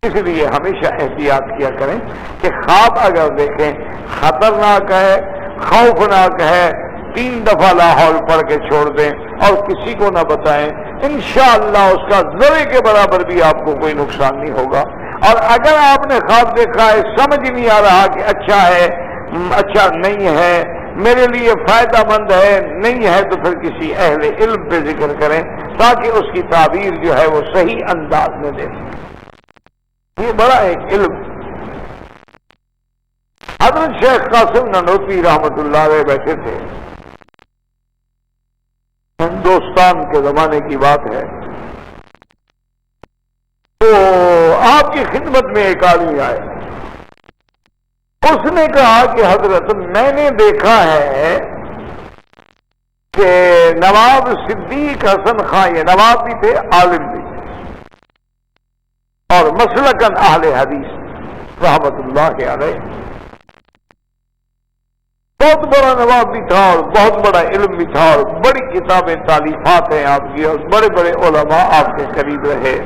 اس لیے ہمیشہ احتیاط کیا کریں کہ خواب اگر دیکھیں خطرناک ہے، خوفناک ہے، 3 دفعہ لا حول پڑھ کے چھوڑ دیں اور کسی کو نہ بتائیں. انشاءاللہ اس کا ذرے کے برابر بھی آپ کو کوئی نقصان نہیں ہوگا. اور اگر آپ نے خواب دیکھا ہے، سمجھ نہیں آ رہا کہ اچھا ہے اچھا نہیں ہے، میرے لیے فائدہ مند ہے نہیں ہے، تو پھر کسی اہل علم پہ ذکر کریں تاکہ اس کی تعبیر جو ہے وہ صحیح انداز میں دے. یہ بڑا ایک علم. حضرت شیخ قاسم نانوتوی رحمت اللہ علیہ بیٹھے تھے، ہندوستان کے زمانے کی بات ہے. تو آپ کی خدمت میں ایک آدمی آئے، اس نے کہا کہ حضرت میں نے دیکھا ہے کہ نواب صدیق حسن خان، یہ نواب بھی تھے عالم بھی اور مسلکن اہل حدیث رحمت اللہ علیہ، بہت بڑا نواب بھی تھا اور بہت بڑا علم بھی تھا، اور بڑی کتابیں تالیفات ہیں آپ کی، اور بڑے بڑے علماء آپ کے قریب رہے.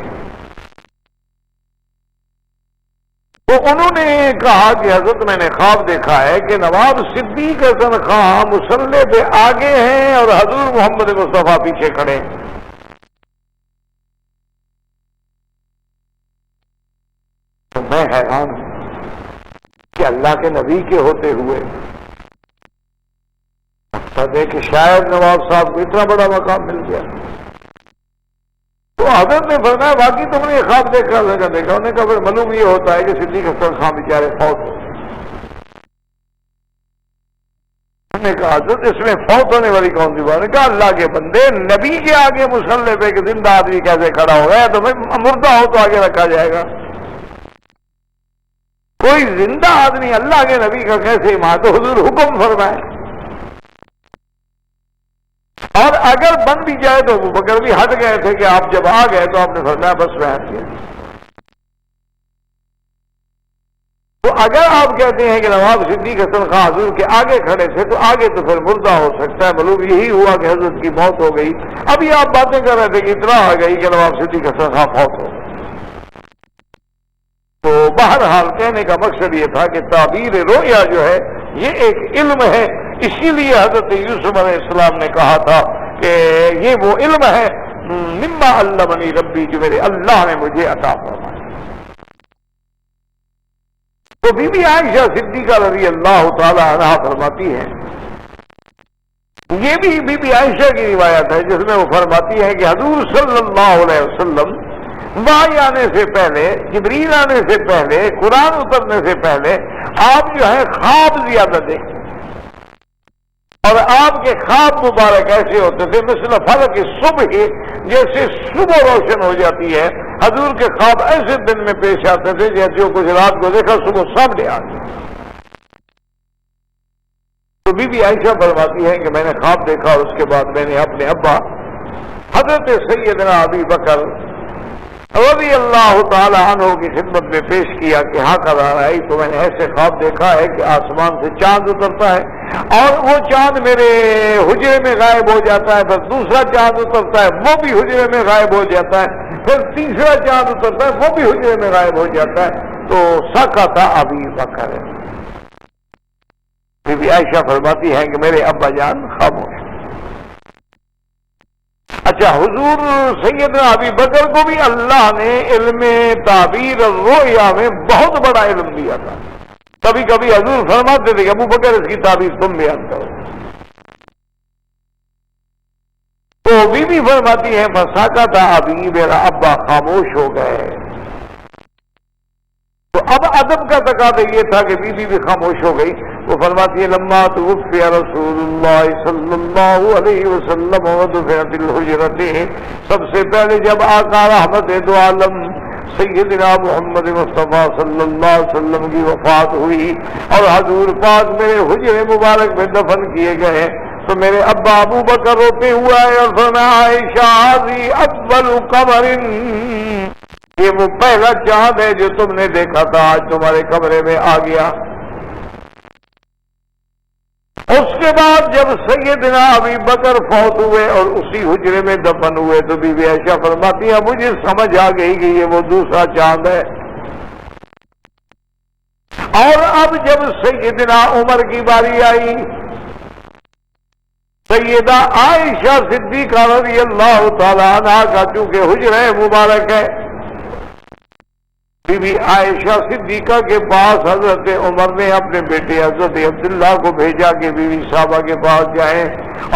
تو انہوں نے کہا کہ حضرت میں نے خواب دیکھا ہے کہ نواب صدیق حسن خان مصلے پہ آگے ہیں اور حضور محمد مصطفیٰ پیچھے کھڑے ہیں. تو میں حیران ہوں کہ اللہ کے نبی کے ہوتے ہوئے سدے کہ شاید نواب صاحب کو اتنا بڑا مقام مل گیا. تو حضرت نے فرمایا باقی تم نے یہ خواب دیکھا؟ دیکھا. انہوں نے کہا پھر معلوم یہ ہوتا ہے کہ صدیق حسن خان بیچارے فوت ہو. انہوں نے کہا حضرت اس میں فوت ہونے والی کون سی بات؟ نے کہا اللہ کے بندے نبی کے آگے مصلے پہ کہ زندہ آدمی کیسے کھڑا ہو گیا؟ تو مردہ ہو تو آگے رکھا جائے گا. کوئی زندہ آدمی اللہ کے نبی کا کیسے ماں؟ تو حضور حکم فرمائے، اور اگر بن بھی جائے تو ابو بکر بھی ہٹ گئے تھے کہ آپ جب آ گئے تو آپ نے فرمایا بس میں ہٹ گیا. تو اگر آپ کہتے ہیں کہ نواب صدیق حسن خان حضور کے آگے کھڑے تھے تو آگے تو پھر مردہ ہو سکتا ہے، معلوم یہی ہوا کہ حضرت کی موت ہو گئی. ابھی آپ باتیں کر رہے تھے کہ اطلاع آ گئی کہ نواب صدیق حسن خان فوت ہو. تو بہرحال کہنے کا مقصد یہ تھا کہ تعبیر رؤیا جو ہے یہ ایک علم ہے. اسی لیے حضرت یوسف علیہ السلام نے کہا تھا کہ یہ وہ علم ہے مما علمنی ربی، جو میرے اللہ نے مجھے عطا فرمایا. تو بی بی عائشہ صدیقہ رضی اللہ تعالی عنہا فرماتی ہیں، یہ بھی بی بی عائشہ کی روایت ہے جس میں وہ فرماتی ہے کہ حضور صلی اللہ علیہ وسلم وحی آنے سے پہلے، جبریل آنے سے پہلے، قرآن اترنے سے پہلے آپ جو ہے خواب زیادہ دیکھتے، اور آپ کے خواب مبارک ایسے ہوتے تھے مثل فلق صبح، جیسے صبح روشن ہو جاتی ہے. حضور کے خواب ایسے دن میں پیش آتے تھے جیسے جو کچھ رات کو دیکھا صبح سامنے آ گیا. تو بی بی عائشہ فرماتی ہے کہ میں نے خواب دیکھا اور اس کے بعد میں نے اپنے ابا حضرت سیدنا ابی بکر رضی اللہ تعالی عنہ کی خدمت میں پیش کیا کہ ہاں قرار آئی تو میں نے ایسے خواب دیکھا ہے کہ آسمان سے چاند اترتا ہے اور وہ چاند میرے حجرے میں غائب ہو جاتا ہے، پھر دوسرا چاند اترتا ہے وہ بھی حجرے میں غائب ہو جاتا ہے، پھر تیسرا چاند اترتا ہے وہ بھی حجرے میں غائب ہو جاتا ہے۔ تو سکت ابی بکر، بی بی عائشہ فرماتی ہیں کہ میرے ابا جان خاموش۔ اچھا، حضور سیدنا ابی بکر کو بھی اللہ نے علم تعبیر الرؤیا میں بہت بڑا علم دیا تھا۔ کبھی کبھی حضور فرماتے تھے کہ ابو بکر اس کی تعبیر تم بیان کرو، تو بی فرماتی ہے فساکا تھا ابھی، میرا ابا خاموش ہو گئے۔ تو اب ادب کا تقاضا یہ تھا کہ بی بھی خاموش ہو گئی۔ وہ فرماتی ہے لما توفی رسول اللہ صلی اللہ علیہ وسلم ودفنت الحجرۃ، سب سے پہلے جب آقا رحمت دو عالم سیدنا محمد مصطفیٰ صلی اللہ علیہ وسلم کی وفات ہوئی اور حضور پاک میرے حجرے مبارک میں دفن کیے گئے، تو میرے ابا ابو بکر روتے ہوئے آئے اور فرمایا عائشہ ھذی اول قمر، یہ وہ پہلا چاند ہے جو تم نے دیکھا تھا، آج تمہارے کمرے میں آ گیا۔ اس کے بعد جب سیدنا ابی بکر فوت ہوئے اور اسی حجرے میں دفن ہوئے تو بی بی عائشہ فرماتی ہے مجھے سمجھ آ گئی کہ یہ وہ دوسرا چاند ہے۔ اور اب جب سیدنا عمر کی باری آئی، سیدہ عائشہ صدیقہ رضی اللہ تعالی عنہا کا چونکہ حجرہ مبارک ہے، بی بی عائشہ صدیقہ کے پاس حضرت عمر نے اپنے بیٹے حضرت عبداللہ کو بھیجا کہ بی بی صاحبہ کے پاس جائیں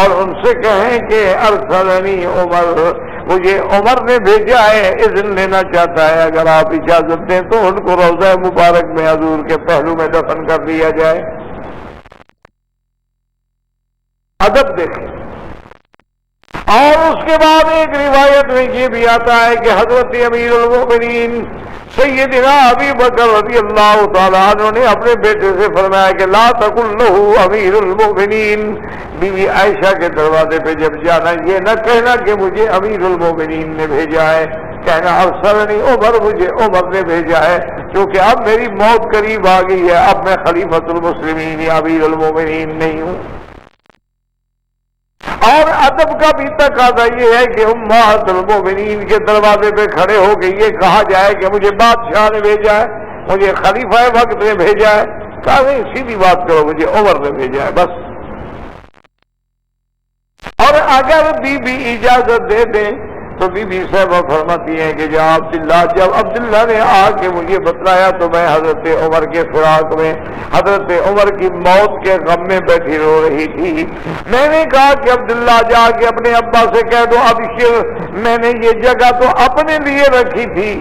اور ان سے کہیں کہ ارسلنی عمر، مجھے عمر نے بھیجا ہے، اذن لینا چاہتا ہے، اگر آپ اجازت دیں تو ان کو روضہ مبارک میں حضور کے پہلو میں دفن کر دیا جائے۔ ادب دیکھیں۔ اور اس کے بعد ایک روایت میں یہ بھی آتا ہے کہ حضرت امیر المؤمنین سیدنا ابی بکر رضی اللہ تعالیٰ عنہ نے اپنے بیٹے سے فرمایا کہ لا تقل لہ امیر المؤمنین، بی بی عائشہ کے دروازے پہ جب جانا یہ نہ کہنا کہ مجھے امیر المؤمنین نے بھیجا ہے، کہنا ارسلنی عمر، مجھے عمر نے بھیجا ہے، کیونکہ اب میری موت قریب آ گئی ہے، اب میں خلیفۃ المسلمین یا امیر المؤمنین نہیں ہوں۔ اور ادب کا بھی تقاضا یہ ہے کہ امہات المؤمنین کے دروازے پہ کھڑے ہو کے یہ کہا جائے کہ مجھے بادشاہ نے بھیجا ہے، مجھے خلیفہ وقت نے بھیجا ہے، کہا نہیں سیدھی بات کرو مجھے عمر نے بھیجا ہے بس۔ اور اگر بی بی اجازت دے دیں تو بی بی صاحبہ فرماتی ہیں کہ جب عبداللہ نے آ کے مجھے بتلایا تو میں حضرت عمر کے فراق میں، حضرت عمر کی موت کے غم میں بیٹھی رو رہی تھی۔ میں نے کہا کہ عبداللہ جا کے اپنے ابا سے کہہ دو ابشر، میں نے یہ جگہ تو اپنے لیے رکھی تھی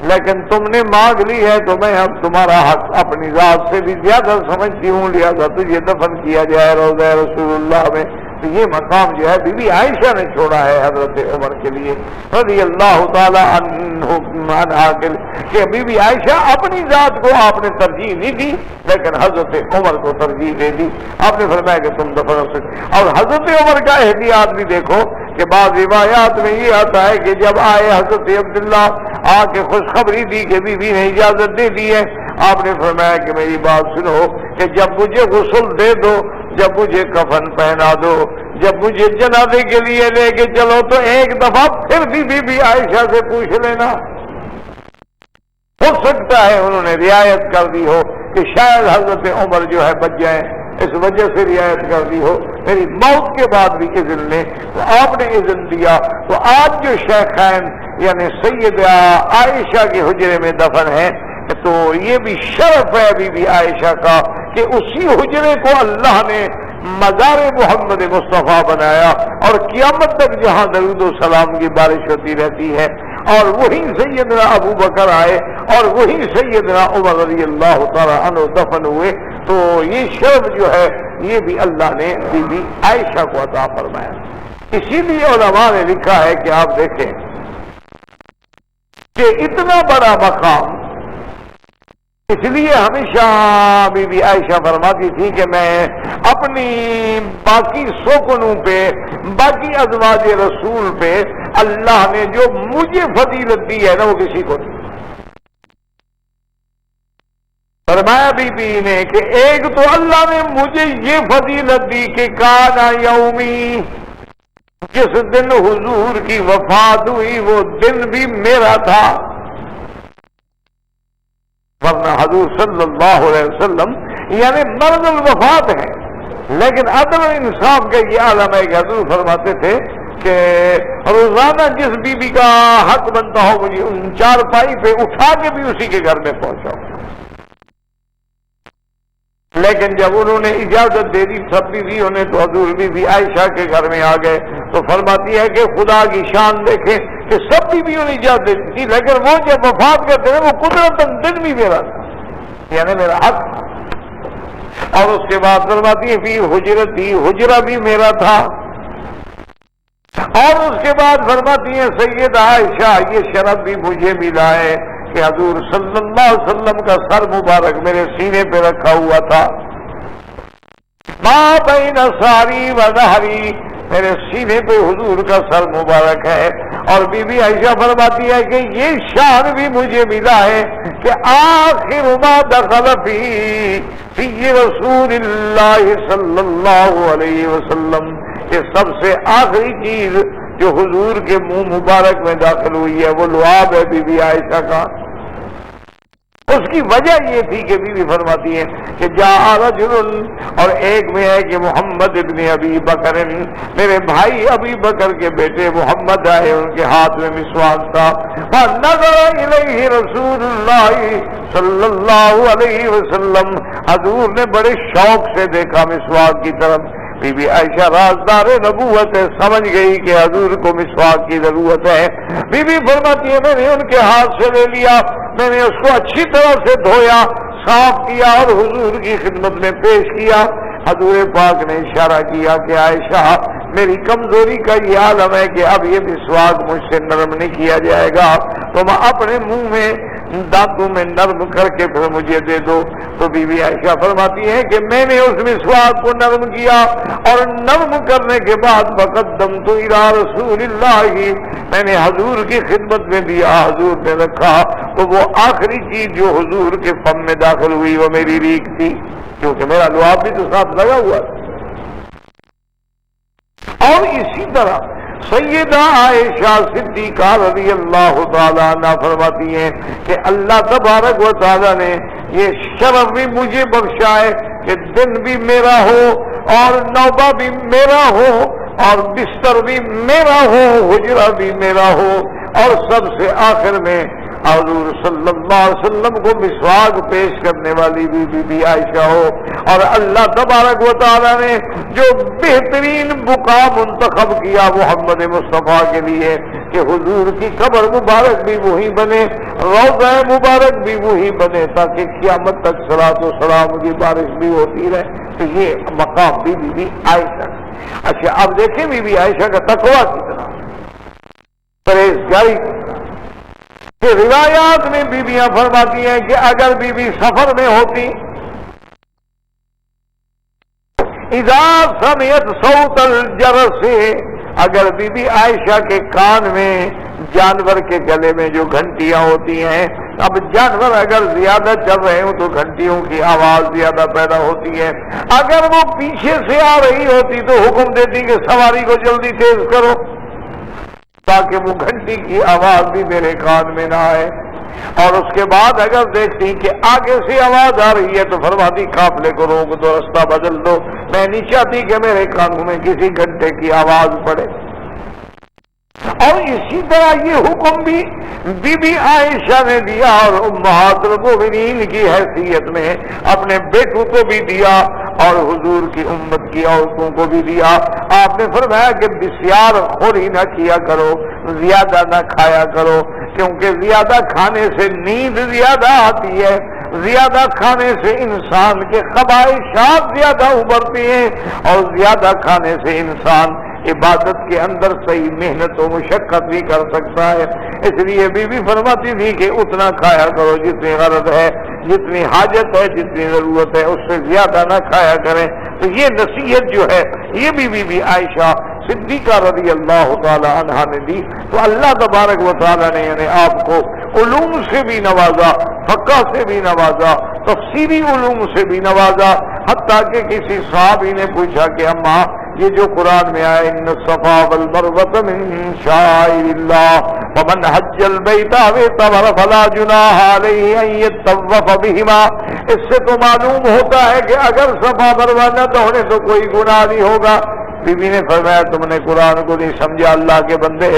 لیکن تم نے مانگ لی ہے تو میں اب تمہارا حق اپنی ذات سے بھی زیادہ سمجھتی ہوں، لہذا تجھے دفن کیا جائے روضہ رسول اللہ میں۔ تو یہ مقام جو ہے بی بی عائشہ نے چھوڑا ہے حضرت عمر کے لیے رضی اللہ تعالی عنہا، کہ بی بی عائشہ اپنی ذات کو آپ نے ترجیح نہیں دی لیکن حضرت عمر کو ترجیح دے دی، آپ نے فرمایا کہ تم دفن ہو سکتے۔ اور حضرت عمر کا احتیاط بھی دیکھو کہ بعض روایات میں یہ آتا ہے کہ جب آئے حضرت عبداللہ آ کے خوشخبری دی کہ بی بی نے اجازت دے دی ہے، آپ نے فرمایا کہ میری بات سنو کہ جب مجھے غسل دے دو، جب مجھے کفن پہنا دو، جب مجھے جنازے کے لیے لے کے چلو تو ایک دفعہ پھر بھی بی بی عائشہ سے پوچھ لینا، ہو سکتا ہے انہوں نے رعایت کر دی ہو کہ شاید حضرت عمر جو ہے بچ جائیں، اس وجہ سے رعایت کر دی ہو، میری موت کے بعد بھی اذن لیں، تو آپ نے اذن دیا۔ تو آج جو شیخین یعنی سیدہ عائشہ کے حجرے میں دفن ہے تو یہ بھی شرف ہے بی بی عائشہ کا کہ اسی حجرے کو اللہ نے مزار محمد مصطفیٰ بنایا اور قیامت تک جہاں درود و سلام کی بارش ہوتی رہتی ہے، اور وہی سیدنا ابو بکر آئے اور وہی سیدنا عمر رضی اللہ تعالی عنہ دفن ہوئے، تو یہ شرف جو ہے یہ بھی اللہ نے بی بی عائشہ کو عطا فرمایا۔ اسی لیے علماء نے لکھا ہے کہ آپ دیکھیں کہ اتنا بڑا مقام، اس لیے ہمیشہ بی بی عائشہ فرماتی تھی کہ میں اپنی باقی سوکنوں پہ، باقی ازواج رسول پہ اللہ نے جو مجھے فضیلت دی ہے نا وہ کسی کو نہیں. فرمایا بی بی نے کہ ایک تو اللہ نے مجھے یہ فضیلت دی کہ کانا یومی، جس دن حضور کی وفات ہوئی وہ دن بھی میرا تھا. ورنہ حضور صلی اللہ علیہ وسلم یعنی مرد الوفات ہے، لیکن عدل و انصاف کا یہ عالم ہے کہ حضور فرماتے تھے کہ روزانہ جس بی بی کا حق بنتا ہو مجھے ان چارپائی پہ اٹھا کے بھی اسی کے گھر میں پہنچاؤ. لیکن جب انہوں نے اجازت دے دی سب بیویوں نے تو حضور بی بی عائشہ کے گھر میں آ گئے. تو فرماتی ہے کہ خدا کی شان دیکھیں کہ سب بیویوں نے اجازت دے دی، لیکن وہ جب وفات کرتے ہیں وہ قدرتاً دن بھی میرا تھا، یعنی میرا حق تھا. اور اس کے بعد فرماتی ہے فی حجرتی، حجرہ بھی میرا تھا. اور اس کے بعد فرماتی ہیں سیدہ عائشہ یہ شرف بھی مجھے ملا ہے کہ حضور صلی اللہ علیہ وسلم کا سر مبارک میرے سینے پہ رکھا ہوا تھا. ما بین ساری و ظہری، میرے سینے پہ حضور کا سر مبارک ہے. اور بی بی عائشہ فرماتی ہے کہ یہ شان بھی مجھے ملا ہے کہ آخر ما دخل فی رسول اللہ صلی اللہ علیہ وسلم، کہ سب سے آخری چیز جو حضور کے منہ مبارک میں داخل ہوئی ہے وہ لعاب ہے بی بی عائشہ کا. اس کی وجہ یہ تھی کہ بی بی فرماتی ہے کہ جاء رجل، اور ایک میں ہے کہ محمد ابن ابی بکر، میرے بھائی ابی بکر کے بیٹے محمد آئے، ان کے ہاتھ میں مسواک تھا. فنظر الیہ رسول اللہ صلی اللہ علیہ وسلم، حضور نے بڑے شوق سے دیکھا مسواک کی طرف. بی بی عائشہ رازدار نبوت ہے، سمجھ گئی کہ حضور کو مسواک کی ضرورت ہے. بی بی فرماتی ہے میں نے ان کے ہاتھ سے لے لیا، میں نے اس کو اچھی طرح سے دھویا، صاف کیا اور حضور کی خدمت میں پیش کیا. حضور پاک نے اشارہ کیا کہ عائشہ میری کمزوری کا یہ عالم ہے کہ اب یہ مسواک مجھ سے نرم نہیں کیا جائے گا، تم اپنے منہ میں دانتوں میں نرم کر کے پھر مجھے دے دو. تو بی بی عائشہ فرماتی ہے کہ میں نے اس مسواک کو نرم کیا اور نرم کرنے کے بعد بقدمت الی رسول اللہ، میں نے حضور کی خدمت میں دیا، حضور نے رکھا. تو وہ آخری چیز جو حضور کے فم میں داخل ہوئی وہ میری ریک تھی، کیونکہ میرا لعاب بھی تو ساتھ لگا ہوا تھا. اور اسی طرح سیدہ عائشہ صدیقہ رضی اللہ تعالیٰ عنہ فرماتی ہیں کہ اللہ تبارک و تعالیٰ نے یہ شرف بھی مجھے بخشا ہے کہ دن بھی میرا ہو اور نوبہ بھی میرا ہو اور بستر بھی میرا ہو، حجرہ بھی میرا ہو، اور سب سے آخر میں حضور صلی اللہ علیہ وسلم کو مسواک پیش کرنے والی بھی بی بی عائشہ ہو. اور اللہ تبارک و تعالیٰ نے جو بہترین بقا منتخب کیا محمد مصطفیٰ کے لیے کہ حضور کی قبر مبارک بھی وہی بنے، روضہ مبارک بھی وہی بنے، تاکہ قیامت تک صلاۃ و سلام کی بارش بھی ہوتی رہے. تو یہ مقام بھی بی بی عائشہ. اچھا اب دیکھیں بی بی عائشہ کا تقویٰ کتنا، پرہیزگاری کتنا. کہ روایات میں بیویاں فرماتی ہیں کہ اگر بی بی سفر میں ہوتی، اذا سمعت صوت الجرس، اگر بی بی عائشہ کے کان میں جانور کے گلے میں جو گھنٹیاں ہوتی ہیں، اب جانور اگر زیادہ چل رہے ہوں تو گھنٹیوں کی آواز زیادہ پیدا ہوتی ہے، اگر وہ پیچھے سے آ رہی ہوتی تو حکم دیتی کہ سواری کو جلدی تیز کرو تاکہ وہ گھنٹی کی آواز بھی میرے کان میں نہ آئے. اور اس کے بعد اگر دیکھتی کہ آگے سے آواز آ رہی ہے تو فرماتی قافلے کو روک دو، راستہ بدل دو، میں نہیں چاہتی کہ میرے کانوں میں کسی گھنٹے کی آواز پڑے. اور اسی طرح یہ حکم بھی بی بی عائشہ نے دیا اور امہات المؤمنین کی حیثیت میں اپنے بیٹوں کو بھی دیا اور حضور کی امت کی عورتوں کو بھی دیا. آپ نے فرمایا کہ بسیار خوری نہ کیا کرو، زیادہ نہ کھایا کرو، کیونکہ زیادہ کھانے سے نیند زیادہ آتی ہے، زیادہ کھانے سے انسان کے خواہشات زیادہ ابھرتی ہیں، اور زیادہ کھانے سے انسان عبادت کے اندر صحیح محنت و مشقت بھی کر سکتا ہے. اس لیے بی بی فرماتی تھی کہ اتنا کھایا کرو جتنی غرض ہے، جتنی حاجت ہے، جتنی ضرورت ہے، اس سے زیادہ نہ کھایا کریں. تو یہ نصیحت جو ہے یہ بھی بی بی عائشہ صدیقہ رضی اللہ تعالی عنہا نے دی. تو اللہ تبارک و تعالی نے یعنی آپ کو علوم سے بھی نوازا, فقہ سے بھی نوازا, تفسیری علوم سے بھی نوازا. حتیٰ کہ کسی صحابی نے پوچھا کہ اماں یہ جو قرآن میں آیا ان الصفا والمروۃ من شعائر اللہ ومن حج البیت او اعتمر فلا جناح علیہ ان یطوف بہما, اس سے تو معلوم ہوتا ہے کہ اگر صفا مروا نہ دوڑے تو کوئی گناہ نہیں ہوگا. بی بی نے فرمایا تم نے قرآن کو نہیں سمجھا اللہ کے بندے,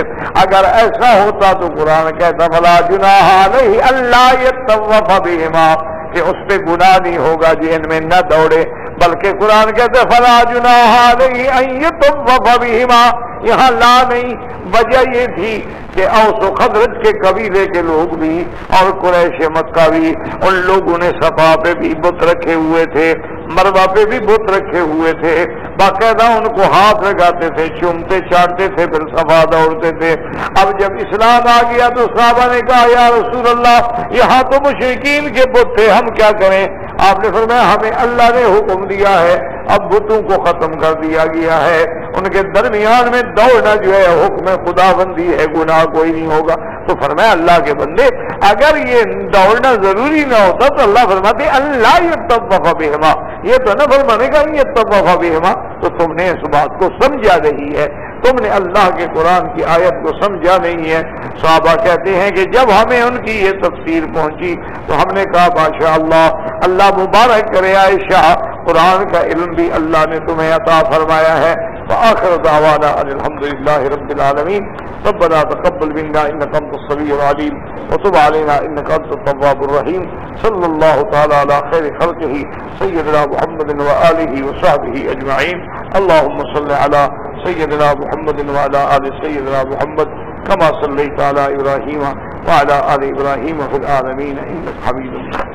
اگر ایسا ہوتا تو قرآن کہتا فلا جناح علیہ اللہ یطوف بہما کہ اس پہ گناہ نہیں ہوگا جی ان میں نہ دوڑے, بلکہ قرآن کہتے فلا جناح علیہ ان یطوف بہما. یہاں لا نہیں, وجہ یہ تھی کہ اوس و خزرج کے قبیلے کے لوگ بھی اور قریش مکہ بھی, ان لوگوں نے صفا پہ بھی بت رکھے ہوئے تھے, مروہ پہ بھی بت رکھے ہوئے تھے, باقاعدہ ان کو ہاتھ لگاتے تھے, چومتے چاٹتے تھے, پھر صفا دوڑتے تھے. اب جب اسلام آ گیا تو صحابہ نے کہا یا رسول اللہ یہاں تو مشرکین کے بت تھے, ہم کیا کریں؟ آپ نے فرمایا ہمیں اللہ نے حکم دیا ہے, اب بتوں کو ختم کر دیا گیا ہے, ان کے درمیان میں دوڑنا جو ہے حکم خدا بندی ہے, گناہ کوئی نہیں ہوگا. تو فرمایا اللہ کے بندے اگر یہ دوڑنا ضروری نہ ہوتا تو اللہ فرماتے اللہ یطوف بہما, یہ تو نہ فرمانے کا یطوف بہما. تو تم نے اس بات کو سمجھا نہیں ہے, تم نے اللہ کے قرآن کی آیت کو سمجھا نہیں ہے. صحابہ کہتے ہیں کہ جب ہمیں ان کی یہ تفسیر پہنچی تو ہم نے کہا ماشاء اللہ, اللہ مبارک کرے عائشہ, قرآن کا علم بھی اللہ نے تمہیں عطا فرمایا ہے. وآخر دعوانا ان الحمدللہ رب العالمین. ربنا تقبل منا انك انت السميع العليم وتب علينا انك انت التواب الرحيم. صلى الله تعالى على خير خلقه سيدنا محمد وآله وصحبه اجمعين. اللهم صل على سيدنا محمد وعلى آل سيدنا محمد كما صليت على ابراهيم وعلى آل ابراهيم في العالمين انك حميد مجيد.